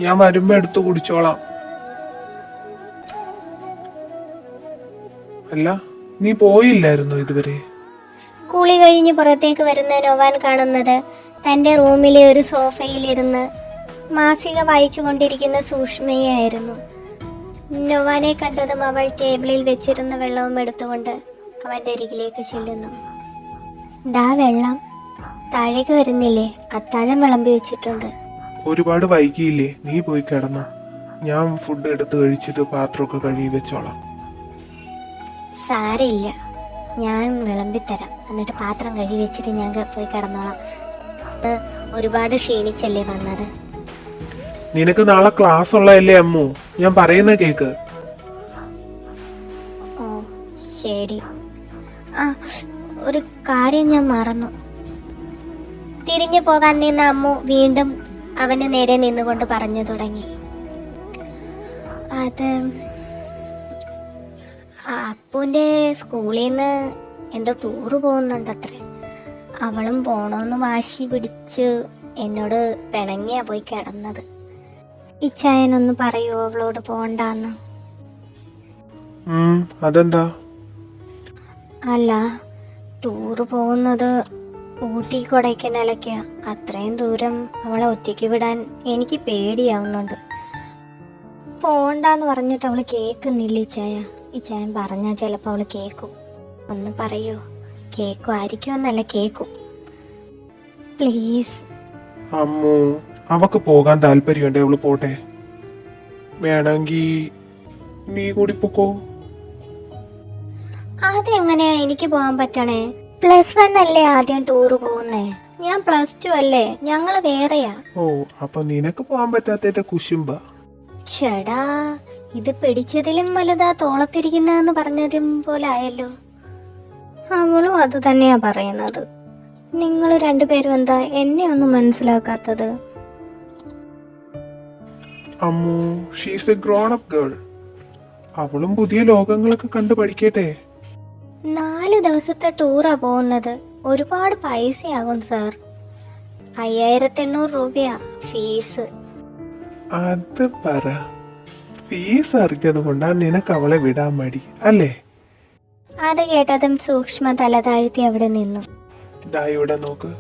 ഞാൻ വരുമ്പോ എടുത്തു കുടിച്ചോളാം. അല്ല, നീ പോയില്ലായിരുന്നു ഇതുവരെ? കുളി കഴിഞ്ഞ് പുറത്തേക്ക് വരുന്ന നൊവാൻ കാണുന്നത് തൻ്റെ റൂമിലെ ഒരു സോഫയിലിരുന്ന് മാസിക വായിച്ചു കൊണ്ടിരിക്കുന്ന സൂക്ഷ്മയായിരുന്നു. നൊവാനെ കണ്ടതും അവൾ ടേബിളിൽ വെച്ചിരുന്ന വെള്ളവും എടുത്തുകൊണ്ട് അവൻ്റെ അരികിലേക്ക് ചെല്ലുന്നു. ദാ വെള്ളം, താഴേക്ക് വരുന്നില്ലേ? അത്താഴം വിളമ്പി വെച്ചിട്ടുണ്ട്. ഒരുപാട് വൈകിയില്ലേ, നീ പോയി കിടന്നോ. ഞാൻ ഫുഡ് എടുത്ത് കഴിച്ചിട്ട് പാത്രമൊക്കെ കഴുകി വെച്ചോളാം. സാരമില്ല, ഞാൻ വിളമ്പിത്തരാം. എന്നിട്ട് പാത്രം കഴുകി വെച്ചിട്ട് ഞാൻ പോയി കിടന്നോളാം. ഒരുപാട് ക്ഷീണിച്ചല്ലേ വന്നത്? നിനക്ക് നാളെ ക്ലാസ് ഉള്ളതല്ലേ അമ്മു, ഞാൻ പറയുന്ന കേക്ക്. ഓ ശരി. ഒരു കാര്യം ഞാൻ മറന്നു. തിരിഞ്ഞു പോകാൻ നിന്ന അമ്മു വീണ്ടും അവന് നേരെ നിന്നുകൊണ്ട് പറഞ്ഞു തുടങ്ങി. അത് അപ്പുവിൻ്റെ സ്കൂളിൽ നിന്ന് എന്തോ ടൂറ് പോകുന്നുണ്ടത്രേ. അവളും പോണോന്ന് വാശി പിടിച്ച് എന്നോട് പിണങ്ങിയാ പോയി കിടന്നത്. ഇച്ചായനൊന്ന് പറയൂ അവളോട് പോണ്ടാന്ന്. അതെന്താ? അല്ല, ടൂറ് പോകുന്നത് ഊട്ടി കൊടൈക്കനാലൊക്കെയാ. അത്രയും ദൂരം അവളെ ഒറ്റയ്ക്ക് വിടാൻ എനിക്ക് പേടിയാവുന്നുണ്ട്. പോണ്ടാന്ന് പറഞ്ഞിട്ട് അവള് കേൾക്കുന്നില്ല ഇച്ചായ. ഇച്ചായൻ പറഞ്ഞാൽ ചിലപ്പോൾ അവള് കേൾക്കും. ഒന്ന് പറയൂ. കേക്കും ആയിരിക്കുമെന്നല്ല, കേക്കും. പ്ലീസ് അമ്മു, അവക്ക് പോകാൻ താല്പര്യമുണ്ട്, അവള് പോട്ടെ. വേണമെങ്കിൽ നീ കൂടി പൊക്കോ. അതെങ്ങനെയാ എനിക്ക് പോകാൻ പറ്റണേ? +1 അല്ലേ ആദ്യം ടൂറ് പോകുന്നേ? ഞാൻ +2 അല്ലേ, ഞങ്ങള് വേറെയാ. ഓ, അപ്പൊ നിനക്ക് പോകാൻ പറ്റാത്ത കുശുമ്പ. ചേടാ, ഇത് പിടിച്ചതിലും വലുതാ തോളത്തിരിക്കുന്നതെന്ന് പറഞ്ഞതും പോലെ ആയല്ലോ. അവളും അത് തന്നെയാ പറയുന്നത്. നിങ്ങൾ രണ്ടുപേരും എന്താ എന്നെ ഒന്നും മനസ്സിലാക്കാത്തത്? Ammu, she's a grown up girl. അവളും പുതിയ ലോകങ്ങളൊക്കെ കണ്ടു പഠിക്കട്ടെ. 4 ദിവസത്തെ ടൂറാ പോകുന്നത്. ഒരുപാട് പൈസയാകും സാർ. 5800 രൂപയാ ഫീസ്. അത് പറ, ഫീസ് അറിഞ്ഞത് കൊണ്ടാ നിനക്ക് അവളെ വിടാൻ മടി അല്ലേ? അത് കേട്ടതും സൂക്ഷ്മ തല താഴ്ത്തി അവിടെ നിന്നു. ഇവിടെ നോക്ക്,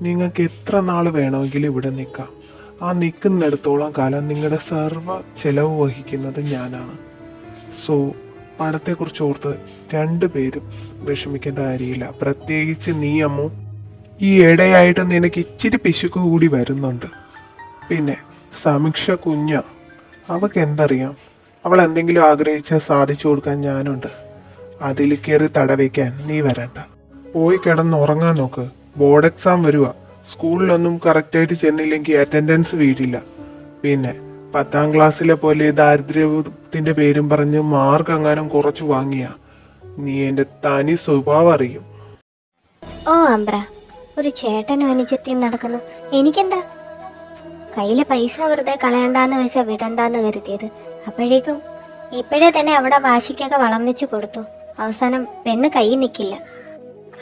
നിങ്ങൾക്ക് എത്ര നാള് വേണമെങ്കിലും ഇവിടെ നിൽക്കാം. ആ നിൽക്കുന്നിടത്തോളം കാലം നിങ്ങളുടെ സർവ്വ ചെലവ് വഹിക്കുന്നത് ഞാനാണ്. സോ പണത്തെക്കുറിച്ച് ഓർത്ത് രണ്ടുപേരും വിഷമിക്കേണ്ട കാര്യമില്ല. പ്രത്യേകിച്ച് നീ അമ്മു, ഈ ഇടയായിട്ട് നിനക്ക് ഇച്ചിരി പിശുക്ക് കൂടി വരുന്നുണ്ട്. പിന്നെ സമീക്ഷ കുഞ്ഞ, അവൾക്ക് എന്തറിയാം? അവൾ എന്തെങ്കിലും ആഗ്രഹിച്ചാൽ സാധിച്ചു കൊടുക്കാൻ ഞാനുണ്ട്. അതിൽ കയറി തടവയ്ക്കാൻ നീ വരണ്ട. പോയി കിടന്നുറങ്ങാൻ നോക്ക്. ബോർഡ് എക്സാം വരുക. സ്കൂളിലൊന്നും കറക്റ്റായിട്ട് ചെന്നില്ലെങ്കിൽ അറ്റൻഡൻസ് വീഴില്ല. പിന്നെ 10ാം ക്ലാസ്സിലെ പോലെ ദാരിദ്ര്യത്തിന്റെ പേരും പറഞ്ഞ് മാർക്ക് എങ്ങാനും കുറച്ച് വാങ്ങിയ നീ എൻ്റെ തനി സ്വഭാവം അറിയും. ഓ അമ്പ്ര, ഒരു ചേട്ടനും അനുജത്തിയും നടക്കുന്നു. എനിക്കെന്താ? കയ്യിലെ പൈസ വെറുതെ കളയണ്ടാന്ന് വെച്ചാൽ വിടണ്ടാന്ന് കരുതിയത്. അപ്പോഴേക്കും ഇപ്പോഴേ തന്നെ അവിടെ വാശിക്കൊക്കെ വളം വെച്ച് കൊടുത്തു. അവസാനം പെണ്ണ് കൈ നിൽക്കില്ല.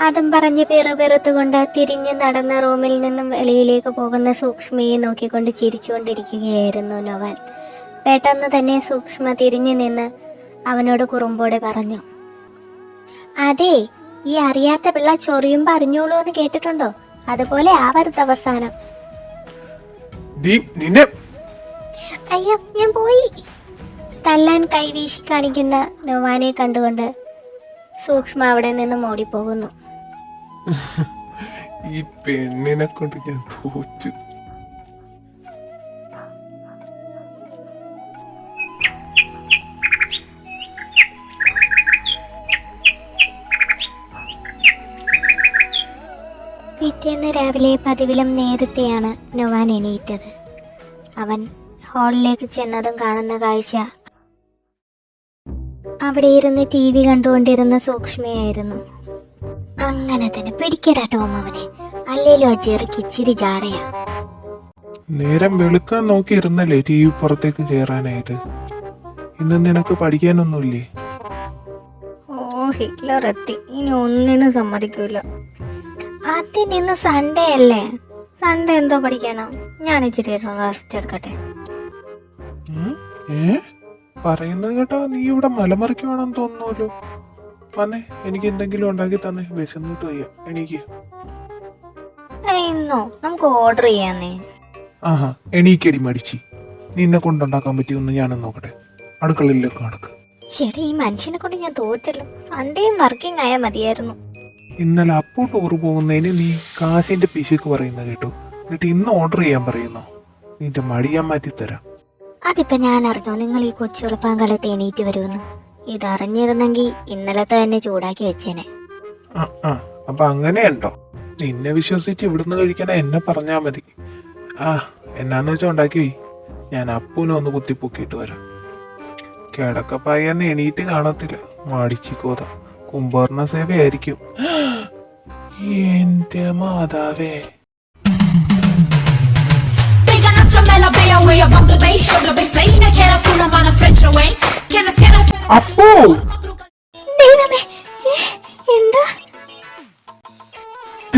അതും പറഞ്ഞ് പിറുപിറുത്തുകൊണ്ട് തിരിഞ്ഞു നടന്ന റൂമിൽ നിന്നും വെളിയിലേക്ക് പോകുന്ന സൂക്ഷ്മയെ നോക്കിക്കൊണ്ട് ചിരിച്ചുകൊണ്ടിരിക്കുകയായിരുന്നു നൊവാൻ. പെട്ടെന്ന് തന്നെ സൂക്ഷ്മ തിരിഞ്ഞു നിന്ന് അവനോട് കുറുമ്പോടെ പറഞ്ഞു, അതെ, ഈ അറിയാത്ത പിള്ള ചൊറിയുമ്പോ അറിഞ്ഞോളൂ എന്ന് കേട്ടിട്ടുണ്ടോ? അതുപോലെ ആവരുത് അവസാനം. അയ്യോ, ഞാൻ പോയി. തല്ലാൻ കൈവീശി കാണിക്കുന്ന നൊവാനെ കണ്ടുകൊണ്ട് സൂക്ഷ്മ അവിടെ നിന്നും ഓടിപ്പോകുന്നു. ഈ പെണ്ണിനെ കൊണ്ട് ഞാൻ തോറ്റു. പിറ്റേന്ന് രാവിലെ പതിവിലും നേരത്തെയാണ് നൊവാൻ എണീറ്റത്. അവൻ ഹാളിലേക്ക് ചെന്നതും കാണുന്ന കാഴ്ച അവിടെ ഇരുന്ന് TV കണ്ടുകൊണ്ടിരുന്ന സൂക്ഷ്മയായിരുന്നു. അങ്ങനെ തന്നെ പിടിക്കടാ ടോം അവനെ, അല്ലേലും ആ ചെറുക്ക് ഇച്ചിരി ജാടയാ. നേരം വെളുക്കാൻ നോക്കിയിരുന്നല്ലേ TV പുറത്തേക്ക് കയറാനായിട്ട്. ഇന്ന് നിനക്ക് പഠിക്കാനൊന്നുമില്ലേ? ഓ, ഹിറ്റ്ലർ എത്തി, ഇനി ഒന്നിനും സമ്മതിക്കൂല. അതിന് ഇന്ന് സൺഡേ അല്ലേ, സൺഡേ എന്തോ പഠിക്കാനോ? ഞാൻ ഇച്ചിരി റെസ്റ്റ് എടുക്കട്ടെ. പറയുന്നത് കേട്ടോ, നീ ഇവിടെ മലമറിക്ക് വേണം തോന്നുന്നല്ലോ. വന്നേ, എനിക്ക് എന്തെങ്കിലും ഉണ്ടാക്കി തന്നെ, വിശന്നിട്ട് വയ്യ. എനിക്ക് ഇന്നോ നമുക്ക് ഓർഡർ ചെയ്യാന്നേ. ആഹാ, എണീക്കടി മടിച്ചി. നിന്നെ കൊണ്ടുണ്ടാക്കാൻ പറ്റിയൊന്ന് ഞാനും നോക്കട്ടെ. അടുക്കളയിലേക്ക് നടക്ക്. ശരി, ഈ മനുഷ്യനെ കൊണ്ട് ഞാൻ തോറ്റല്ലോ. സൺഡേയും വർക്കിംഗ് ആയാൽ മതിയായിരുന്നു. ഇന്നലെ അപ്പോ ടൂർ പോകുന്നതിന് നീ കാശിന്റെ പിശുക്ക് പറയുന്ന കേട്ടോ, എന്നിട്ട് ഇന്ന് ഓർഡർ ചെയ്യാൻ പറയുന്നോ? നിന്റെ മടി ഞാൻ മാറ്റിത്തരാം. അതിപ്പോ ഞാൻ അറിഞ്ഞോ നിങ്ങൾ ഈ കൊച്ചുളുപ്പാങ്കാലത്ത് എണീറ്റ് വരുമെന്ന്? ഇതറിഞ്ഞിരുന്നെങ്കിൽ ഇന്നലത്തെ തന്നെ ചൂടാക്കി വെച്ചേനെ. അപ്പൊ അങ്ങനെയുണ്ടോ? നിന്നെ വിശ്വസിച്ച് ഇവിടുന്ന് കഴിക്കണ എന്നെ പറഞ്ഞാ മതി. എന്നാന്ന് വെച്ചാ ഉണ്ടാക്കി പോയി. ഞാൻ അപ്പൂനെ ഒന്ന് കുത്തിപ്പൊക്കിയിട്ട് വരാം. കിടക്കപ്പായെന്ന് എണീറ്റ് കാണത്തില്ല. മാടിച്ചിക്കോത കുംഭർണ സേവയായിരിക്കും. എന്റെ മാതാവേ. അപ്പോ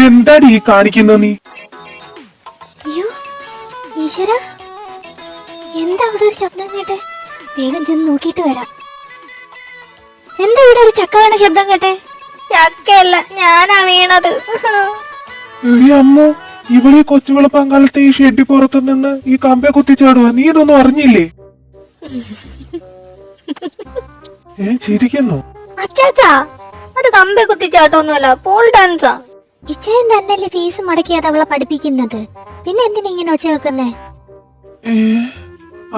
എന്താടി ഈ കാണിക്കുന്ന നീ? അയ്യോ ഈശ്വര, എന്താ അവിടെ ഒരു ശബ്ദം കേട്ടെ? വേഗം ചെന്ന് നോക്കിയിട്ട് വരാം. എന്താ ഇവിടെ ഒരു ചക്ക വീണ ശബ്ദം കേട്ടെ? ചക്കയല്ല, ഞാനാ വീണത്. അമ്മോ, ഇവിടെ കൊച്ചുവെളുപ്പാങ്കാലത്തെ ഈ ഷെഡി പുറത്തു നിന്ന് ഈ കമ്പെ കുത്തിച്ചാടുക. നീ ഇതൊന്നും അറിഞ്ഞില്ലേ? ചിരിക്കുന്നു. അച്ചാച്ചാ, അത് കമ്പെ കുത്തിച്ചാട്ടൊന്നുമല്ല, പോൾ ഡാൻസാ. ഇച്ചയും തന്നെയല്ലേ ഫീസ് മുടക്കിയത് അവളെ പഠിപ്പിക്കുന്നത്. പിന്നെ എന്തിനാ ഇങ്ങനെ ഒച്ച വെക്കുന്നേ?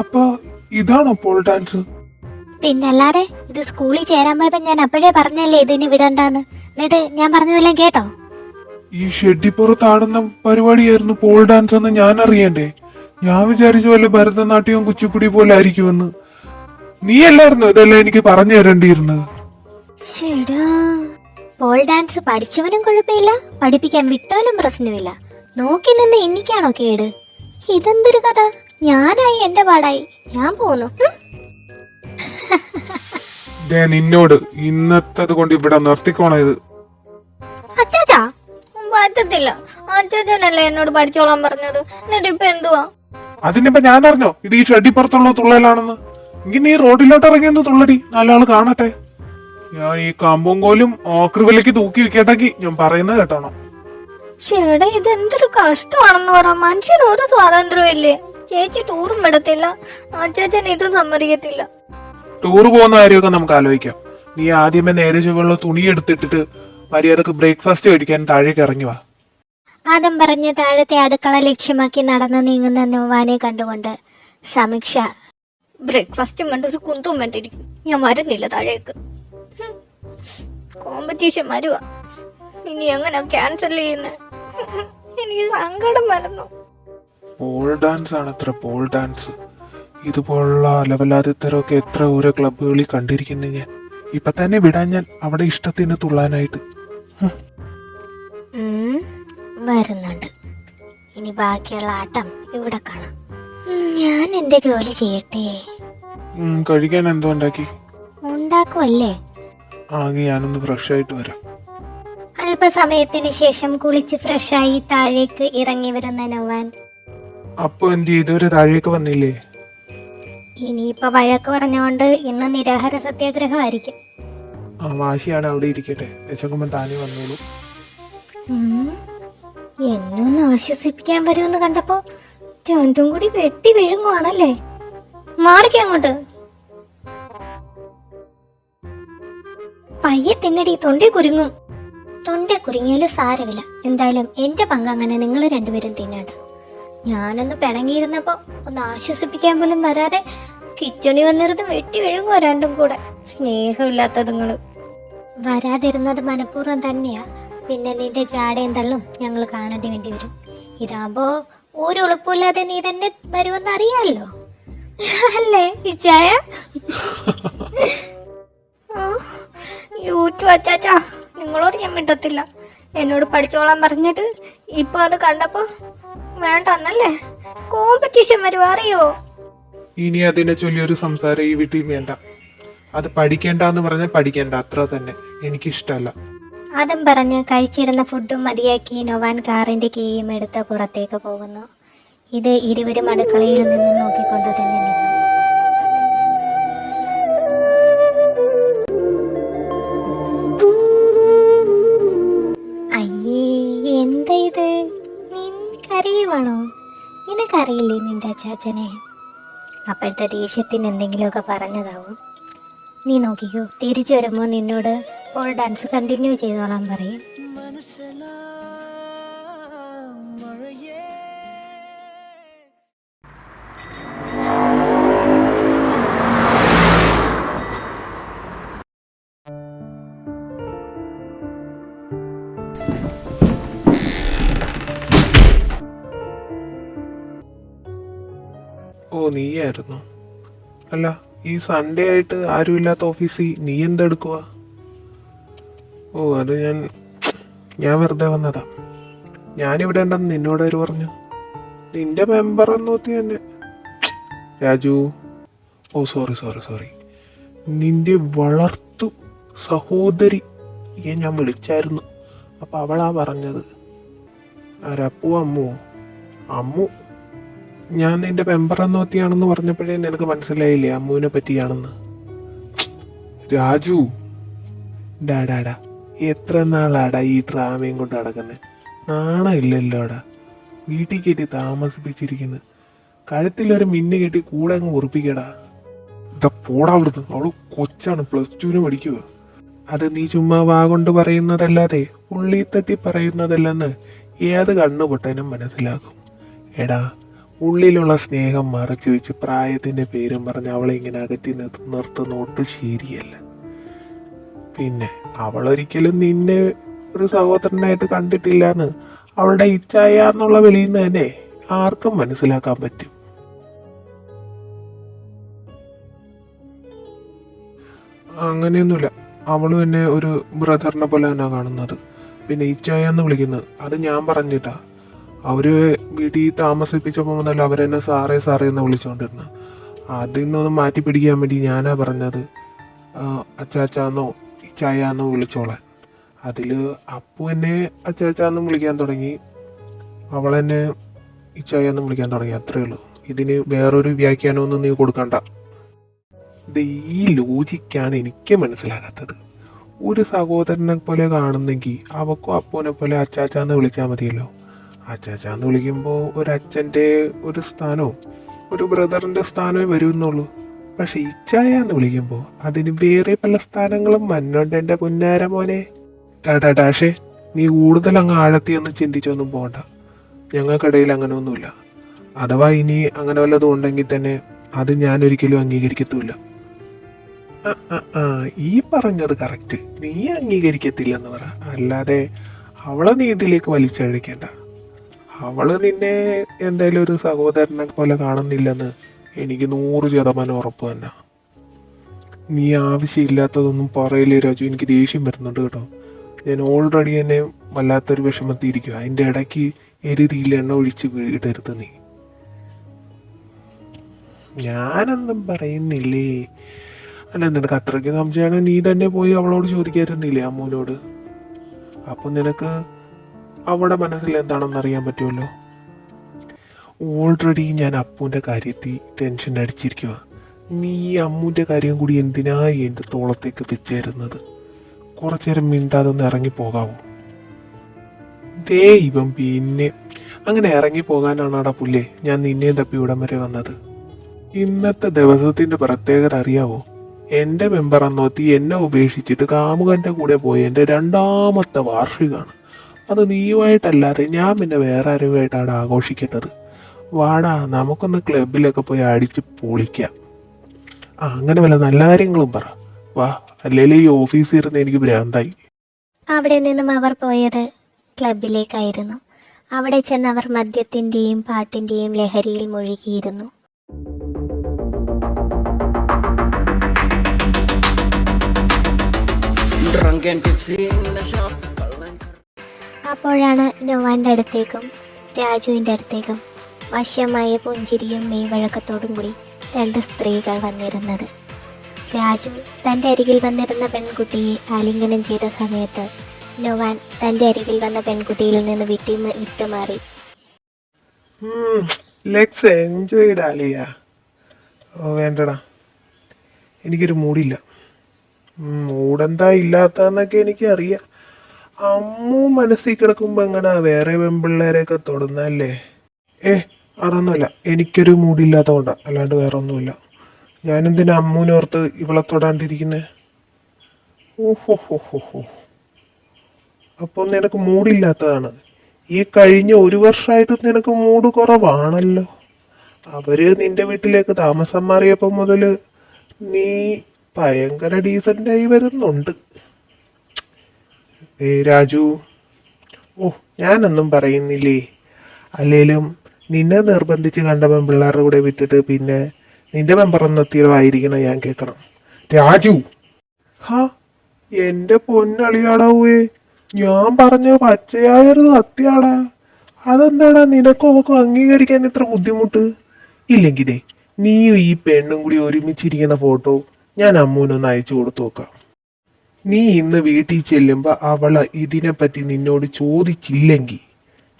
അപ്പൊ ഇതാണോ പോൾ ഡാൻസ്? പിന്നല്ലാതെ, ഇത് സ്കൂളിൽ ചേരാൻ പോയപ്പോ ഞാൻ അപ്പോഴേ പറഞ്ഞല്ലേ ഇതിന് വിടണ്ടാന്ന്. എന്നിട്ട് ഞാൻ പറഞ്ഞതെല്ലാം കേട്ടോ? ഈ ഷെഡിപ്പുറത്ത് ആടുന്ന പരിപാടിയായിരുന്നു പോൾ ഡാൻസ് എന്ന് ഞാൻ അറിയണ്ടേ? ഞാൻ വിചാരിച്ച പോലെ ഭരതനാട്യവും കുച്ചിപ്പുടി പോലെ ആയിരിക്കുമെന്ന്. നീ അല്ലായിരുന്നു ഇതെല്ലാം എനിക്ക് പറഞ്ഞു തരേണ്ടിയിരുന്നത്. പോൾ ഡാൻസ് പഠിച്ചവനും കുഴപ്പമില്ല, പഠിപ്പിക്കാൻ വിട്ടവനും പ്രശ്നമില്ല. നോക്കി നിന്ന് എനിക്കാണോ കേട്? ഇതെന്തൊരു കഥ? ഞാനായി എന്റെ പാടായി, ഞാൻ പോന്നു. നിന്നോട് ഇന്നത്തത് കൊണ്ട് ഇവിടെ നിർത്തിക്കോണത്. അച്ചാച്ചാ, പറ്റത്തില്ല. അച്ചാച്ചനല്ലേ എന്നോട് പഠിച്ചോളാൻ പറഞ്ഞത്. എന്നിട്ട് ഇപ്പൊ എന്തുവാ? അതിനിപ്പോ ഞാൻ അറിഞ്ഞോ ഇത് ഈ ഷെഡിപ്പുറത്തുള്ള തുള്ളലാണെന്ന്? എങ്കിൽ നീ റോഡിലോട്ട് ഇറങ്ങിയൊന്ന് തുള്ളടി, നാലാള് കാണട്ടെ. ഞാൻ ഈ കമ്പും കോലും ഓക്രിവിലേക്ക് തൂക്കി വെക്കട്ടെങ്കിൽ ഞാൻ പറയുന്നത് കേട്ടോണം. ചേട്ടാ, ഇതെന്തൊരു കഷ്ടമാണെന്ന് പറ. മനുഷ്യന് ഒരു സ്വാതന്ത്ര്യവും ഇല്ലേ? ചേച്ചി ടൂറും വിടത്തില്ല, അച്ചാച്ചൻ ഇതും സമ്മതിക്കത്തില്ല. ടൂർ പോകുന്ന കാര്യമൊക്കെ നമുക്ക് ആലോചിക്കാം. നീ ആദ്യമേ നേരെ ചുവള്ള തുണി എടുത്തിട്ടിട്ട് മര്യാദക്ക് ബ്രേക്ക്ഫാസ്റ്റ് കഴിക്കാൻ താഴേക്ക് ഇറങ്ങി വാ. അതും പറഞ്ഞ് താഴത്തെ അടുക്കള ലക്ഷ്യമാക്കി നടന്നു നീങ്ങുന്ന നൊവാനെ കണ്ടുകൊണ്ട് സമീക്ഷ ബ്രേക്ക്ഫാസ്റ്റും വേണ്ട, ഒരു കുന്തും വേണ്ടിയിരിക്കും. ഞാൻ വരുന്നില്ല താഴേക്ക്. കോമ്പറ്റീഷൻ വരുവാ, ഇനി എങ്ങനെ ക്യാൻസൽ ചെയ്യുന്നേ? എനിക്ക് സങ്കടം വരുന്നു. പോൾ ഡാൻസ് ആണ് അത്ര, പോൾ ഡാൻസ്. ഇതുപോലുള്ള അലവലാതിത്തരമൊക്കെ എത്ര ഓരോ ക്ലബുകളിൽ കണ്ടിരിക്കുന്നു ഞാൻ. ഇപ്പൊ തന്നെ വിടാൻ ഞാൻ അവിടെ ഇഷ്ടത്തിന് തുള്ളാനായിട്ട്. വരുന്നുണ്ട്. ഇനി ബാക്കിയുള്ള ആട്ടം ഇവിടെ കാണാം. ഞാൻ എന്റെ ജോലി ചെയ്യട്ടെ. കഴിക്കാൻ എന്തോ ഉണ്ടാക്കി? ഉണ്ടാക്കുമല്ലേ? ആകെ ഞാനൊന്ന് ഫ്രഷ് ആയിട്ട് വരാം. അല്ല, അല്പസമയത്തിന് ശേഷം കുളിച്ച് ഫ്രഷായി താഴേക്ക് ഇറങ്ങി വരുന്ന നൊവാൻ അപ്പൊ എന്ത് ഇതുവരെ താഴേക്ക് വന്നില്ലേ? ഇനിയിപ്പോ വഴക്ക് പറഞ്ഞുകൊണ്ട് ഇന്ന് നിരാഹാര സത്യാഗ്രഹമായിരിക്കും. ആ വാശിയാണ്, അവിടെ ഇരിക്കട്ടെ. വിശക്കുമ്പോൾ താനേ വന്നോളൂ. എന്നൊന്ന് ആശ്വസിപ്പിക്കാൻ വരുമെന്ന് കണ്ടപ്പോ രണ്ടും കൂടി വെട്ടി വിഴുങ്ങുവാണല്ലേ. മാറിക്കേ അങ്ങോട്ട്. പയ്യെ തിന്നടി, തൊണ്ടേ കുരുങ്ങും. തൊണ്ടേ കുരുങ്ങിയാലും സാരമില്ല. എന്തായാലും എന്റെ പങ്ക് അങ്ങനെ നിങ്ങൾ രണ്ടുപേരും തിന്നണ്ട. ഞാനൊന്ന് പിണങ്ങിയിരുന്നപ്പോ ഒന്ന് ആശ്വസിപ്പിക്കാൻ പോലും വരാതെ കിച്ചണി വന്നിരുന്ന് വെട്ടി വിഴുങ്ങുക രണ്ടും കൂടെ. സ്നേഹമില്ലാത്തതുങ്ങള്. വരാതിരുന്നത് മനഃപൂർവ്വം തന്നെയാ. പിന്നെ നിന്റെ ജാടയും തള്ളും ഞങ്ങൾ കാണേണ്ടി വേണ്ടി വരും. ഇതാകുമ്പോ ഒരു ഉളുപ്പില്ലാതെ നീ തന്നെ വരുമെന്ന് അറിയാമല്ലോ, അല്ലേ ഇച്ചായ? യൂറ്റു അച്ചാച്ചാ, നിങ്ങളോട് ഞാൻ മിണ്ടത്തില്ല. എന്നോട് പഠിച്ചോളാൻ പറഞ്ഞിട്ട് ഇപ്പൊ അത് കണ്ടപ്പോ വേണ്ടന്നല്ലേ. കോമ്പറ്റീഷൻ വരുമോ അറിയോ? ഇനി അതിനെ ചൊല്ലി ഒരു സംസാരം ഈ വീട്ടിൽ വേണ്ട. അത് പഠിക്കേണ്ടെന്ന് പറഞ്ഞാൽ പഠിക്കേണ്ട, അത്ര തന്നെ. എനിക്കിഷ്ടമല്ല. അതും പറഞ്ഞ് കഴിച്ചിരുന്ന ഫുഡും മതിയാക്കി നൊവാൻ കാറിന്റെ കീയും എടുത്ത് പുറത്തേക്ക് പോകുന്നു. ഇത് ഇരുവരും അടുക്കളയിൽ നിന്ന് നോക്കിക്കൊണ്ട് തന്നെ നിന്നു. അയ്യേ, എന്താ ഇത്? നിനക്കറിയുവാണോ? നിനക്കറിയില്ലേ നിന്റെ അച്ചാച്ചനെ? അപ്പോഴത്തെ ദേഷ്യത്തിന് എന്തെങ്കിലുമൊക്കെ പറഞ്ഞതാവും. നീ നോക്കിക്കോ, തിരിച്ചു വരുമ്പോൾ നിന്നോട് പോൾ ഡാൻസ് കണ്ടിന്യൂ ചെയ്തോളാൻ പറയും. ഓ, നീയായിരുന്നു. അല്ല, ഈ സൺഡേ ആയിട്ട് ആരുമില്ലാത്ത ഓഫീസിൽ നീ എന്തെടുക്കുക? ഓ, അത് ഞാൻ വെറുതെ വന്നതാ. ഞാനിവിടെ ഉണ്ടെന്ന് നിന്നോട് ആര് പറഞ്ഞു? നിന്റെ മെമ്പർ നോക്കി തന്നെ. രാജു, ഓ സോറി. നിന്റെ വളർത്തു സഹോദരി ഞാൻ വിളിച്ചായിരുന്നു. അപ്പൊ അവളാ പറഞ്ഞത്. ആരപ്പു? അമ്മു. ഞാൻ നിന്റെ മെമ്പർ നോത്തിയാണെന്ന് പറഞ്ഞപ്പോഴേ നിനക്ക് മനസ്സിലായില്ലേ അമ്മുവിനെ പറ്റിയാണെന്ന്? രാജു, ഡാടാ, എത്ര നാളാടാ ഈ ഡ്രാമയും കൊണ്ട് നടക്കുന്നത്? നാണമില്ലല്ലോടാ. വീട്ടിൽ കയറ്റി താമസിപ്പിച്ചിരിക്കുന്നത്. കഴുത്തിലൊരു മിന്നു കെട്ടി കൂടെ അങ്ങ് ഉറപ്പിക്കടാ. ഇതാ പോടാ അവിടുന്ന്. അവള് കൊച്ചാണ്, +2 പഠിക്കുക. അത് നീ ചുമ്മാ വാ കൊണ്ട് പറയുന്നതല്ലാതെ ഉള്ളി തട്ടി പറയുന്നതല്ലെന്ന് ഏത് കണ്ണുപൊട്ടനും മനസ്സിലാക്കും. എടാ, ഉള്ളിലുള്ള സ്നേഹം മറച്ചു വെച്ച് പ്രായത്തിന്റെ പേരും പറഞ്ഞ് അവളെ ഇങ്ങനെ അകറ്റി നിർത്തുന്ന ഒട്ടും ശരിയല്ല. പിന്നെ അവളൊരിക്കലും നിന്നെ ഒരു സഹോദരനായിട്ട് കണ്ടിട്ടില്ലാന്ന് അവളുടെ ഇച്ഛായ എന്നുള്ള വെളിയിൽ നിന്ന് തന്നെ ആർക്കും മനസ്സിലാക്കാൻ പറ്റും. അങ്ങനെയൊന്നുമില്ല. അവളും എന്നെ ഒരു ബ്രദറിനെ പോലെ തന്നെ കാണുന്നത്. പിന്നെ ഇച്ഛായ എന്ന് വിളിക്കുന്നത് അത് ഞാൻ പറഞ്ഞിട്ടാ. അവര് വീട്ടിൽ താമസിപ്പിച്ചപ്പോൾ മുതൽ അവരെന്നെ സാറേ എന്ന് വിളിച്ചുകൊണ്ടിരുന്നു. അതിൽ നിന്നൊന്ന് മാറ്റി പിടിക്കാൻ വേണ്ടി ഞാനാ പറഞ്ഞത് അച്ചാച്ചാന്നോ ഇച്ചായാന്നോ വിളിച്ചോളാൻ. അതിൽ അപ്പു എന്നെ അച്ചാച്ചാന്നും വിളിക്കാൻ തുടങ്ങി, അവളെന്നെ ഇച്ചായാന്നും വിളിക്കാൻ തുടങ്ങി. അത്രേ ഉള്ളൂ. ഇതിന് വേറൊരു വ്യാഖ്യാനമൊന്നും നീ കൊടുക്കണ്ട. ഇത് ഈ ലോജിക്കാണ് എനിക്ക് മനസ്സിലാകാത്തത്. ഒരു സഹോദരനെ പോലെ കാണുന്നെങ്കിൽ അവക്കും അപ്പുവിനെ പോലെ അച്ചാച്ചാന്ന് വിളിച്ചാൽ മതിയല്ലോ. അച്ചാച്ചാന്ന് വിളിക്കുമ്പോൾ ഒരച്ഛൻ്റെ ഒരു സ്ഥാനവും ഒരു ബ്രദറിൻ്റെ സ്ഥാനമേ വരുന്നുള്ളൂ. പക്ഷെ ഇച്ചായാന്ന് വിളിക്കുമ്പോൾ അതിന് വേറെ പല സ്ഥാനങ്ങളും മന്നുണ്ട് എൻ്റെ പുന്നാര മോനെ. ഡാഷേ, നീ കൂടുതൽ അങ്ങ് ആഴത്തിയൊന്നും ചിന്തിച്ചൊന്നും പോകണ്ട. ഞങ്ങൾക്കിടയിൽ അങ്ങനെ ഒന്നുമില്ല. അഥവാ ഇനി അങ്ങനെ വല്ലതും ഉണ്ടെങ്കിൽ തന്നെ അത് ഞാൻ ഒരിക്കലും അംഗീകരിക്കത്തുമില്ല. ഈ പറഞ്ഞത് കറക്റ്റ്. നീ അംഗീകരിക്കത്തില്ലെന്ന് പറ, അല്ലാതെ അവളെ നീ ഇതിലേക്ക് വലിച്ചഴിക്കണ്ട. അവള് നിന്നെ എന്തായാലും ഒരു സഹോദരനെ പോലെ കാണുന്നില്ലെന്ന് എനിക്ക് 100% ഉറപ്പ് തന്നെ. നീ ആവശ്യമില്ലാത്തതൊന്നും പറയില്ലേ രാജു, എനിക്ക് ദേഷ്യം വരുന്നുണ്ട് കേട്ടോ. ഞാൻ ഓൾറെഡി എന്നെ വല്ലാത്തൊരു വിഷമത്തിയിരിക്കുക. അതിൻ്റെ ഇടയ്ക്ക് എരുതിയിൽ എണ്ണ ഒഴിച്ച് വിടരുത് നീ. ഞാനൊന്നും പറയുന്നില്ലേ. അല്ല, നിനക്ക് അത്രയ്ക്ക് സംശയമാണ് നീ തന്നെ പോയി അവളോട് ചോദിക്കായിരുന്നില്ലേ, അമ്മൂനോട്? അപ്പം നിനക്ക് അവിടെ മനസ്സിൽ എന്താണെന്ന് അറിയാൻ പറ്റുമല്ലോ. ഓൾറെഡി ഞാൻ അപ്പൂൻ്റെ കാര്യത്തിൽ ടെൻഷൻ അടിച്ചിരിക്കുക. നീ അമ്മൂൻ്റെ കാര്യം കൂടി എന്തിനാ എൻ്റെ തോളത്തേക്ക് വെച്ചേരുന്നത്? കുറച്ചു നേരം മിണ്ടാതെ ഒന്ന് ഇറങ്ങിപ്പോകാവോ? ദേ ഇവൻ പിന്നെ അങ്ങനെ ഇറങ്ങിപ്പോകാനാണാടാ പുല്ലേ ഞാൻ നിന്നെ തപ്പി ഇവിടം വരെ വന്നത്. ഇന്നത്തെ ദിവസത്തിന്റെ പ്രത്യേകത അറിയാവോ? എൻ്റെ മെമ്പർ അന്നോത്തി എന്നെ ഉപേക്ഷിച്ചിട്ട് കാമുകൻ്റെ കൂടെ പോയി എൻ്റെ 2ാമത്തെ വാർഷികമാണ്. അത് നീയുമായിട്ടല്ലാതെ ഞാൻ പിന്നെ വേറെ ആരുമായിട്ടാണ് ആഘോഷിക്കേണ്ടത്. വാടാ, നമുക്കൊന്ന് ക്ലബിലൊക്കെ പോയി അടിച്ച് പൊളിക്കാം. അങ്ങനെ വല്ല നല്ല കാര്യങ്ങളും പറ. വാ, അല്ലെങ്കിൽ ഈ ഓഫീസിൽ ഇരുന്ന് എനിക്ക് ഭ്രാന്തായി. അവിടെ നിന്നും അവർ പോയത് ക്ലബിലേക്കായിരുന്നു. അവിടെ ചെന്ന് അവർ മദ്യത്തിൻ്റെയും പാട്ടിൻ്റെയും ലഹരിയിൽ മുഴുകിയിരുന്നു. അപ്പോഴാണ് നൊവാൻ്റെ അടുത്തേക്കും രാജുവിൻ്റെ അടുത്തേക്കും വശ്യമായ പുഞ്ചിരിയും മെയ്വഴക്കത്തോടും കൂടി 2 സ്ത്രീകൾ വന്നിരുന്നത്. രാജു തൻ്റെ അരികിൽ വന്നിരുന്ന പെൺകുട്ടിയെ ആലിംഗനം ചെയ്ത സമയത്ത് നൊവാൻ തൻ്റെ അരികിൽ വന്ന പെൺകുട്ടിയിൽ നിന്ന് വിട്ടുമാറി. Let's enjoy dahlia. വേണ്ടടാ, എനിക്കൊരു മൂടില്ല. മൂടെന്താ ഇല്ലാത്തതെന്നൊക്കെ എനിക്കറിയാം. അമ്മു മനസ്സിൽ കിടക്കുമ്പോൾ എങ്ങനെ വേറെ പെൺപിള്ളേരെയൊക്കെ തൊടുന്നല്ലേ? അതൊന്നുമല്ല, എനിക്കൊരു മൂടില്ലാത്തതുകൊണ്ടാണ്, അല്ലാണ്ട് വേറെ ഒന്നുമില്ല. ഞാനെന്തിനാ അമ്മൂനോർത്ത് ഇവളെ തൊടാണ്ടിരിക്കുന്നേ? ഓഹോ, അപ്പോൾ നിനക്ക് മൂടില്ലാത്തതാണ്. ഈ കഴിഞ്ഞ 1 വർഷമായിട്ട് നിനക്ക് മൂട് കുറവാണല്ലോ. അവര് നിന്റെ വീട്ടിലേക്ക് താമസം മാറിയപ്പോൾ മുതൽ നീ ഭയങ്കര ഡീസൻ്റായി വരുന്നുണ്ട്. രാജു, ഞാനൊന്നും പറയുന്നില്ലേ. അല്ലേലും നിന്നെ നിർബന്ധിച്ച് കണ്ട പെൺപിള്ളേരുടെ കൂടെ വിട്ടിട്ട് പിന്നെ നിന്റെ മെമ്പറൊന്നെത്തിയതായിരിക്കണം ഞാൻ കേൾക്കണം. രാജു, എന്റെ പൊന്നളിയാടാവേ, ഞാൻ പറഞ്ഞ പച്ചയായൊരു സത്യാടാ. അതെന്താടാ നിനക്കൊക്കെ അംഗീകരിക്കാൻ ഇത്ര ബുദ്ധിമുട്ട്? ഇല്ലെങ്കിലേ നീയും ഈ പെണ്ണും കൂടി ഒരുമിച്ചിരിക്കുന്ന ഫോട്ടോ ഞാൻ അമ്മൂനൊന്ന് അയച്ചു കൊടുത്തു നോക്കാം. നീ ഇന്ന് വീട്ടിൽ ചെല്ലുമ്പോൾ അവള് ഇതിനെപ്പറ്റി നിന്നോട് ചോദിച്ചില്ലെങ്കിൽ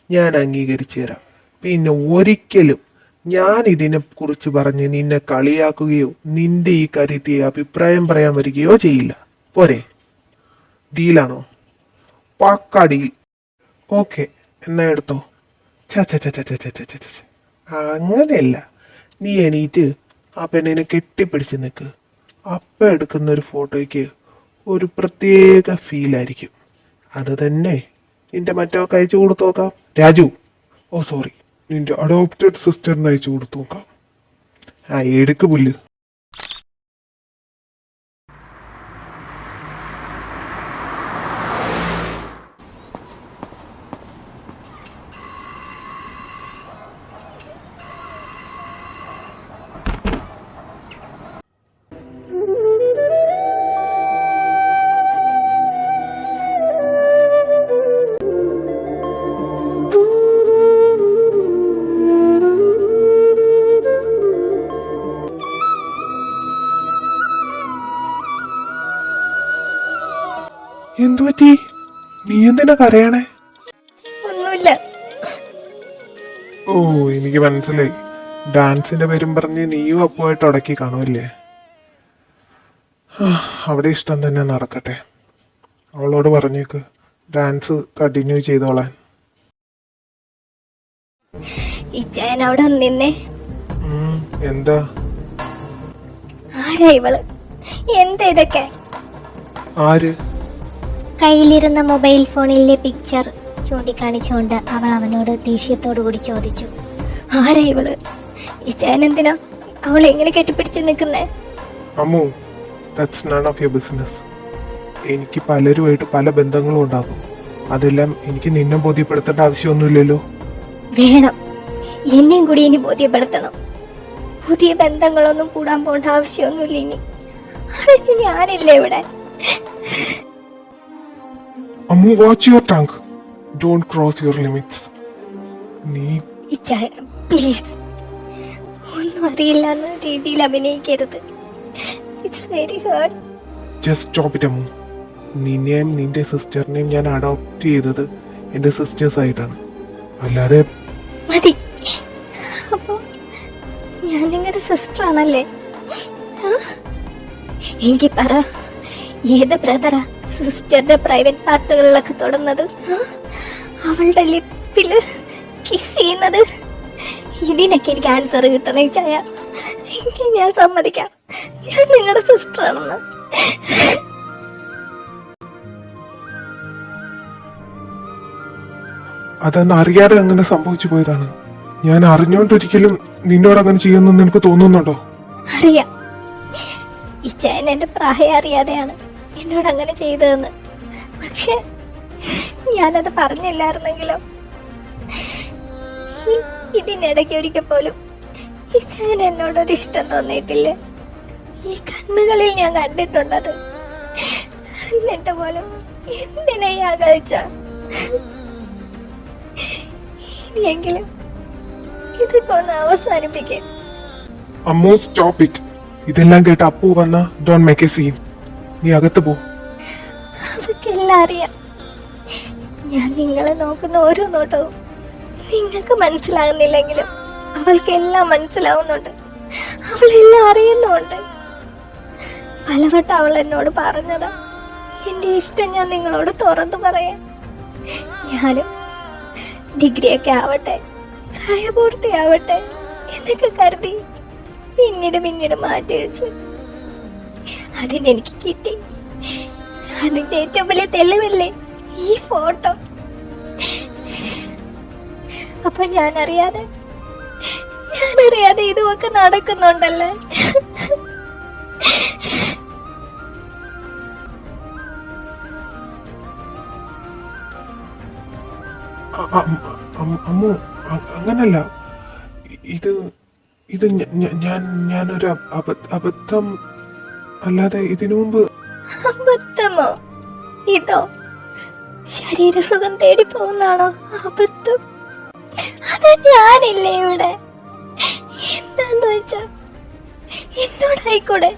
ഞാൻ അംഗീകരിച്ചു തരാം. പിന്നെ ഒരിക്കലും ഞാൻ ഇതിനെക്കുറിച്ച് പറഞ്ഞ് നിന്നെ കളിയാക്കുകയോ നിന്റെ ഈ കാര്യത്തിൽ അഭിപ്രായം പറയാൻ വരികയോ ചെയ്യില്ല. പോരെ? ഡീലാണോ? പക്കാ ഡീൽ. ഓക്കെ, എന്നാ എടുത്തോ. അങ്ങനെയല്ല, നീ എണീറ്റ് ആ പെണ്ണിനെ കെട്ടിപ്പിടിച്ച് നിൽക്ക്. അപ്പം എടുക്കുന്ന ഒരു ഫോട്ടോയ്ക്ക് ഒരു പ്രത്യേക ഫീലായിരിക്കും. അത് തന്നെ നിന്റെ മറ്റൊക്കെ അയച്ചു കൊടുത്തു നോക്കാം. രാജു, സോറി, നിന്റെ അഡോപ്റ്റഡ് സിസ്റ്ററിന് അയച്ചു കൊടുത്തു നോക്കാം. എടുക്ക് പുല്ല്. എന്തു പറ്റി? നീ എന്തിനാ കരയണേ? ഒന്നുമില്ല. എനിക്ക് മനസ്സിലായി. ഡാൻസിന്റെ പേരും പറഞ്ഞ് നീയും അപ്പുമായിട്ട് ഉടക്കി കാണുമല്ലേ? അവിടെ ഇഷ്ടം തന്നെ നടക്കട്ടെ. അവളോട് പറഞ്ഞേക്ക് ഡാൻസ് കണ്ടിന്യൂ ചെയ്തോളാൻ. അവിടെ നിന്നെ. എന്താ? ആരാ ഇവള്? എന്താ ഇതൊക്കെ? ആര്? കയ്യിലിരുന്ന മൊബൈൽ ഫോണിലെ പിക്ചർ ചൂണ്ടിക്കാണിച്ചുകൊണ്ട് അവൾ അവനോട് ദേഷ്യത്തോടു കൂടി ചോദിച്ചു. ആരാ ഇവള്? ഈ ചേനെന്തിനാ അവൾ എങ്ങനെ കെട്ടിപ്പിടിച്ച് നിൽക്കുന്നേ? Ammu, that's none of your business. എനിക്ക് പലരുമായിട്ട് പല ബന്ധങ്ങളും ഉണ്ടാകും. അതെല്ലാം എനിക്ക് നിന്നെ ബോധ്യപ്പെടുത്തേണ്ട ആവശ്യമൊന്നുമില്ലല്ലോ. വേണം, എന്നെയും കൂടി ഇനി ബോധ്യപ്പെടുത്തണം. പുതിയ ബന്ധങ്ങളൊന്നും കൂടാൻ പോകേണ്ട ആവശ്യമൊന്നുമില്ല ഇനി. അതിന് ഞാനില്ല ഇവിടെ. Ammu, watch your tongue. Don't cross your limits. നീ പ്ലീസ്, ഒന്നും അറിയില്ല എന്ന രീതിയിൽ അഭിനയിക്കരുത്. It's very hurt. Just stop it Ammu. നിന്നെയും നിന്റെ സിസ്റ്ററിനെയും ഞാൻ അഡോപ്റ്റ് ചെയ്തത് എൻ്റെ സിസ്റ്റേഴ്സായിട്ടാണ്. അല്ലാതെ മതി. അപ്പോ ഞാൻ നിങ്ങളുടെ സിസ്റ്റർ ആണല്ലേ? എനിക്ക് പറ, ഏത് ബ്രദറാ സിസ്റ്ററുടെ പ്രൈവറ്റ് പാർട്ടുകളിലൊക്കെ തൊടുന്നത്, അവളുടെ ലിപ്പില് കിസ് ചെയ്യുന്നത്? ഇതിനൊക്കെ എനിക്ക് ആൻസർ കിട്ടണേ ചായ. ഞാൻ സമ്മതിക്കാം, ഞാൻ നിങ്ങളുടെ സിസ്റ്റർ ആണെന്ന്. അതൊന്നും അറിയാതെ അങ്ങനെ സംഭവിച്ചു പോയതാണ്. ഞാൻ അറിഞ്ഞോണ്ടൊരിക്കലും നിന്നോട് അങ്ങനെ ചെയ്യുമെന്ന് നിനക്ക് തോന്നുന്നുണ്ടോ? അറിയാം, ഈ ചായൻ എന്റെ പ്രായം അറിയാതെയാണ് എന്നോട് അങ്ങനെ ചെയ്തതെന്ന്. പക്ഷെ ഞാനത് പറഞ്ഞില്ലായിരുന്നെങ്കിലോ? ഇതിനിടയ്ക്ക് ഒരിക്കൽ പോലും ഈ ചായൻ എന്നോടൊരു ഇഷ്ടം തോന്നിയിട്ടില്ലേ? ഈ കണ്ണുകളിൽ ഞാൻ കണ്ടിട്ടുണ്ടത്. എന്നിട്ട് പോലും എന്തിനാ ഈ അകൽച്ച? ഇനിയെങ്കിലും ഇതൊക്കെ ഒന്ന് അവസാനിപ്പിക്കേ. അമ്മോ സ്റ്റോപ്പ് ഇറ്റ്. ഇതെല്ലാം കേട്ട് അപ്പു വന്ന ഡോണ്ട് മേക്ക് എ സീൻ. നീ അകത്ത് പോ. അതൊക്കെല്ലാം അറിയാം. ഞാൻ നിങ്ങളെ നോക്കുന്ന ഓരോ നോട്ടവും നിങ്ങൾക്ക് മനസ്സിലാകുന്നില്ലെങ്കിലും അവൾക്കെല്ലാം മനസ്സിലാവുന്നുണ്ട്. അവളെല്ലാം അറിയുന്നുണ്ട്. പലവട്ടം അവൾ എന്നോട് പറഞ്ഞതാ എന്റെ ഇഷ്ടം ഞാൻ നിങ്ങളോട് തുറന്നു പറയാൻ. ഞാനും ഡിഗ്രിയൊക്കെ ആവട്ടെ, പ്രായപൂർത്തിയാവട്ടെ എന്നൊക്കെ കരുതി പിന്നീട് മാറ്റി വെച്ചു. അതിനെനിക്ക് കിട്ടി. അതിന്റെ ഏറ്റവും വലിയ തെളിവല്ലേ ഈ ഫോട്ടോ. അപ്പൊ ഞാനറിയാതെ ഇതുമൊക്കെ നടക്കുന്നുണ്ടല്ലേ? അമ്മു അങ്ങനല്ല. ഇത് ഞാനൊരു അബദ്ധം അല്ലാതെ ഇതിനു മുമ്പ്. അബദ്ധമോ? ഇതോ ശരീരസുഖം തേടി പോകുന്നാണോ അബദ്ധം? അത് ഞാനില്ലേ ഇവിടെ? എന്താന്ന് വെച്ചാ എന്നോടായിക്കൂടെ?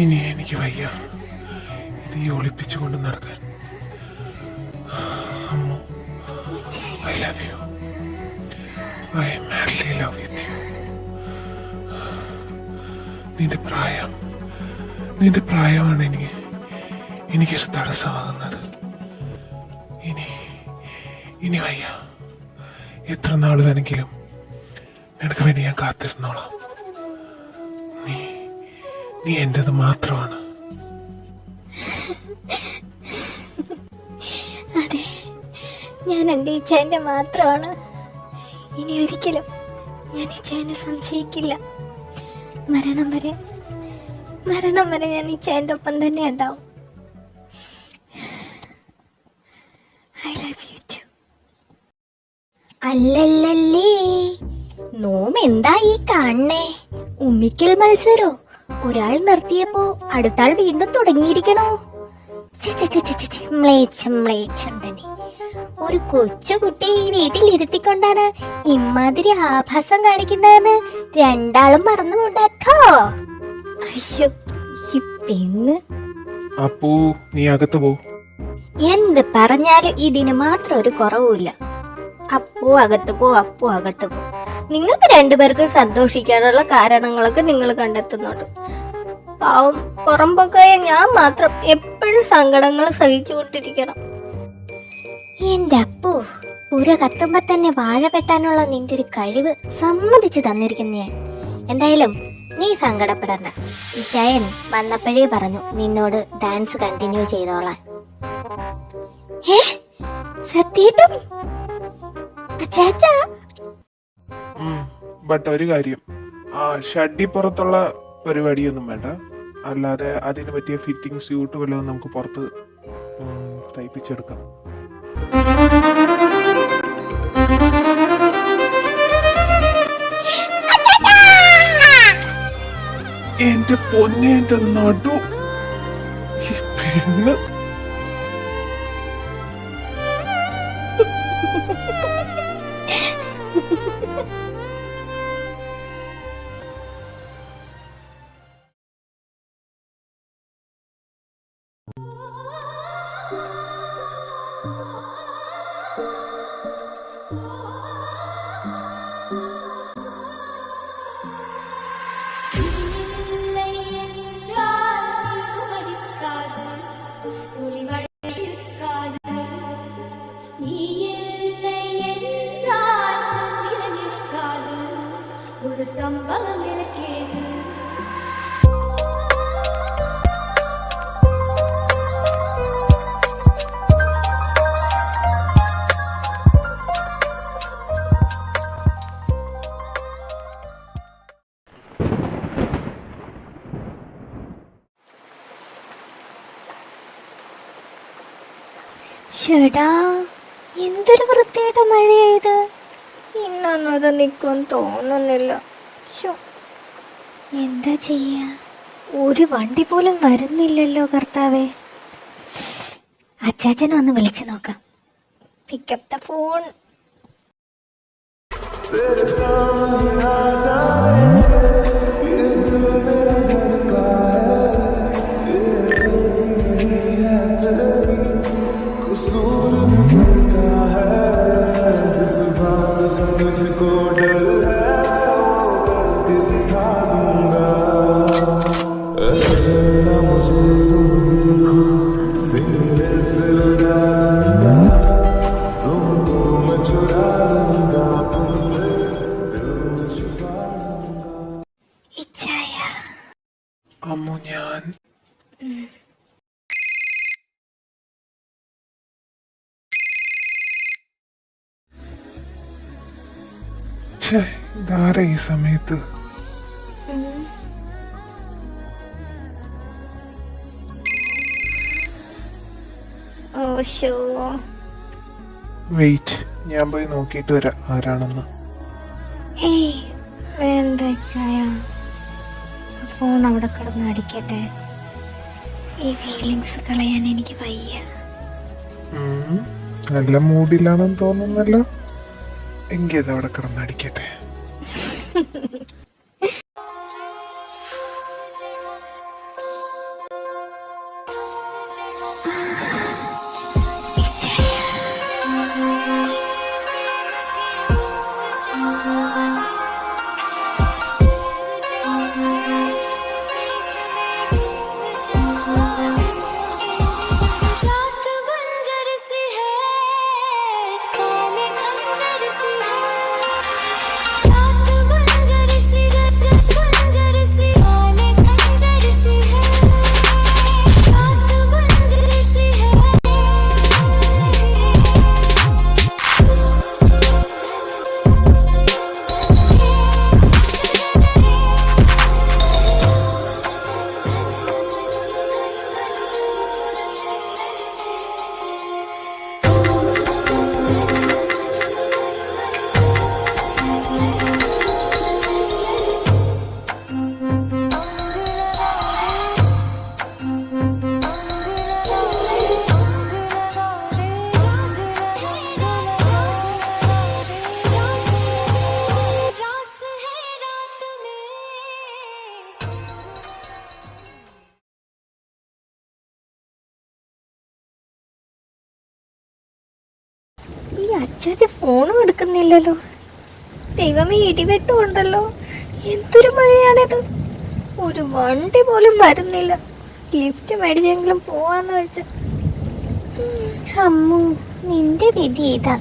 ഇനി എനിക്ക് വയ്യ ഇത് ഈ ഒളിപ്പിച്ചുകൊണ്ട് നടക്കാൻ. Ammu, I love you. I madly love with you. നിന്റെ പ്രായമാണ് എനിക്കൊരു തടസ്സമാകുന്നത്. ഇനി വയ്യ. എത്ര നാൾ വേണമെങ്കിലും നിനക്ക് വേണ്ടി ഞാൻ കാത്തിരുന്നോളാം. നീ എന്റേത് മാത്രമാണ്. അതെ, ഞാൻ എൻ്റെ ഇച്ഛൻ്റെ മാത്രമാണ്. ഇനി ഒരിക്കലും ഞാൻ ഇച്ഛനെ സംശയിക്കില്ല. മരണം വരെ ഞാൻ ഇച്ഛൻ്റെ ഒപ്പം തന്നെ ഉണ്ടാവും. I love you too. അല്ലല്ലേ, നോം എന്താ ഈ കാണണേ? ഉമ്മിക്കൽ മത്സരോ? ഒരാൾ നിർത്തിയപ്പോ അടുത്താൾ വീണ്ടും തുടങ്ങിയിരിക്കണോ? മ്ലേച്ഛം തന്നെ. ഒരു കൊച്ചുകുട്ടി ഈ വീട്ടിൽ ഇരുത്തിക്കൊണ്ടാണ് ഇമാതിരി ആഭാസം കാണിക്കുന്നതെന്ന് രണ്ടാളും മറന്നുകൊണ്ടാട്ടോ. അയ്യോ, ഈ പെണ്ണ്. അപ്പു, നീ അകത്ത് പോ. എന്ത് പറഞ്ഞാലും ഇതിന് മാത്രം ഒരു കുറവുമില്ല. അപ്പു അകത്ത് പോ. നിങ്ങൾക്ക് രണ്ടുപേർക്ക് സന്തോഷിക്കാനുള്ള കാരണങ്ങളൊക്കെ നിങ്ങൾ കണ്ടെത്തുന്നുണ്ട്. പാവം പുറമ്പൊക്കെയ ഞാൻ മാത്രം എപ്പോഴും സങ്കടങ്ങൾ സഹിച്ചുകൊണ്ടിരിക്കണം. എന്റെ അപ്പു, പുര കത്തുമ്പോ തന്നെ വാഴ വെട്ടാനുള്ള നിന്റെ ഒരു കഴിവ് സമ്മതിച്ചു തന്നിരിക്കുന്ന ഞാൻ. എന്തായാലും നീ സങ്കടപ്പെടണ്ട. ഈ ചയൻ വന്നപ്പോഴേ പറഞ്ഞു നിന്നോട് ഡാൻസ് കണ്ടിന്യൂ ചെയ്തോളാൻ. ഏ സത്യേട്ടും അച്ചാച്ചാ ബട്ട് ഒരു കാര്യം, ആ ഷഡ്ഡി പുറത്തുള്ള പരിപാടിയൊന്നും വേണ്ട. അല്ലാതെ അതിന് പറ്റിയ ഫിറ്റിംഗ് സ്യൂട്ട് വല്ലതും നമുക്ക് പുറത്ത് തയ്പ്പിച്ചെടുക്കാം. എന്റെ പൊന്നെ, എന്റെ നടു ഈ പെണ്ണ്. சம்பளம் இருக்கேது ചേട്ടാ എന്തൊരു വൃത്തിയായിട്ട് മഴയായത്. ഇന്നൊന്നും അത് നിൽക്കും തോന്നുന്നില്ല. ശ്ശോ, എന്താ ചെയ്യാ, ഒരു വണ്ടി പോലും വരുന്നില്ലല്ലോ കർത്താവേ. അച്ചാച്ചനെ ഒന്ന് വിളിച്ചു നോക്കാം. Pickup the phone. അമ്മു, ഞാൻ ഇതാരാ ഈ സമയത്ത്? വെയിറ്റ്, ഞാൻ പോയി നോക്കിയിട്ട് വരാം ആരാണെന്ന്. ഏയ് വേണ്ട ചായ, ഫോൺ അവിടെ കിടന്ന് അടിക്കട്ടെ. ഈ ഫീലിങ്സ് കളയാൻ എനിക്ക് വയ്യ. നല്ല മൂഡിലാണെന്ന് തോന്നുന്നല്ലോ. എങ്കിൽ അത് അവിടെ കിടന്ന് അടിക്കട്ടെ. ഈ അച്ചാച്ച ഫോണും എടുക്കുന്നില്ലല്ലോ. ദൈവമേ, ഇടിവെട്ടും ഉണ്ടല്ലോ. എന്തൊരു മഴയാണിത്. ഒരു വണ്ടി പോലും വരുന്നില്ല. ലിഫ്റ്റ് മേടിച്ചെങ്കിലും പോവാന്ന് വെച്ച. അമ്മു, നിന്റെ വിധി ഇതാ.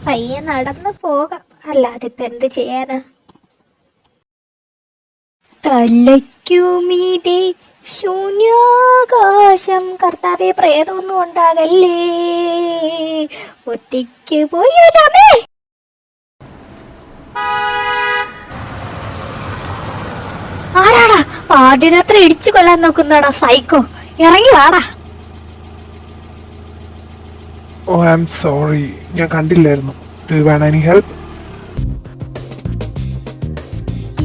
പയ്യെ നടന്നു പോകാം, അല്ലാതെ ഇപ്പൊ എന്ത് ചെയ്യാനാ. തലയ്ക്കുമീതെ ശൂന്യാകാശം കർത്താവെ പ്രേതമൊന്നും ഉണ്ടാകല്ലേ, ഒറ്റയ്ക്ക് പോയേ. ആരാടാ പാതിരാത്രി ഇടിച്ചു കൊല്ലാൻ നോക്കുന്നാടാ സൈക്കോ, ഇറങ്ങി വാടാ. ഓ ഐ എം സോറി, ഞാൻ കണ്ടില്ലായിരുന്നു. Do you want any help?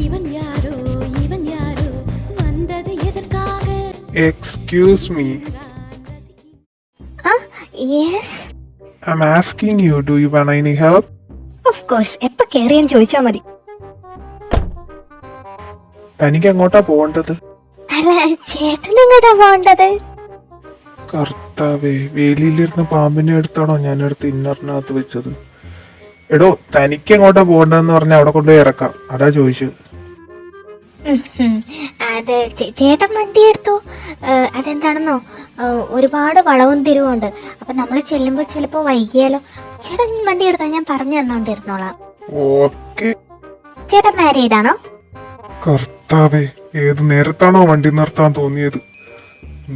இவன் யாரோ வந்தது எதற்காக excuse me, yes I am asking you, do you want any help? Of course, എപ്പോ കേറിയെന്ന് ചോദിച്ചാ മതി. തനിക്ക് എങ്ങോട്ടാ പോകേണ്ടത്? അല്ല ചേട്ടൻ എങ്ങോട്ടാ പോകേണ്ടത്? കർത്താവേ, വേലിയിലിരുന്ന പാമ്പിനെ എടുത്താണോ ഞാനെടുത്ത് ഇന്നറിനകത്ത് വെച്ചത്? എടോ, തനിക്ക് എങ്ങോട്ടാ പോകേണ്ടതെന്ന് പറഞ്ഞാൽ അവിടെ കൊണ്ടുപോയി ഇറക്കാം, അതാ ചോദിച്ചത്. അത് ചേട്ടൻ വണ്ടി എടുത്തു. അതെന്താണെന്നോ, ഒരുപാട് വളവും തിരിവുണ്ട്. അപ്പൊ നമ്മൾ ചെല്ലുമ്പോൾ ചിലപ്പോൾ വൈകിയാലോ. ചേട്ടൻ വണ്ടി എടുത്താ ഞാൻ പറഞ്ഞു തന്നോണ്ടിരുന്നോളാം. ഓക്കെ. ചേട്ടൻ മാരീഡ് ആണോ? കർത്താവേ, ഏത് നേരത്താണോ വണ്ടി നിർത്താൻ തോന്നിയത്?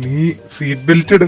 നീ സീറ്റ് ബെൽറ്റ് ഇട്.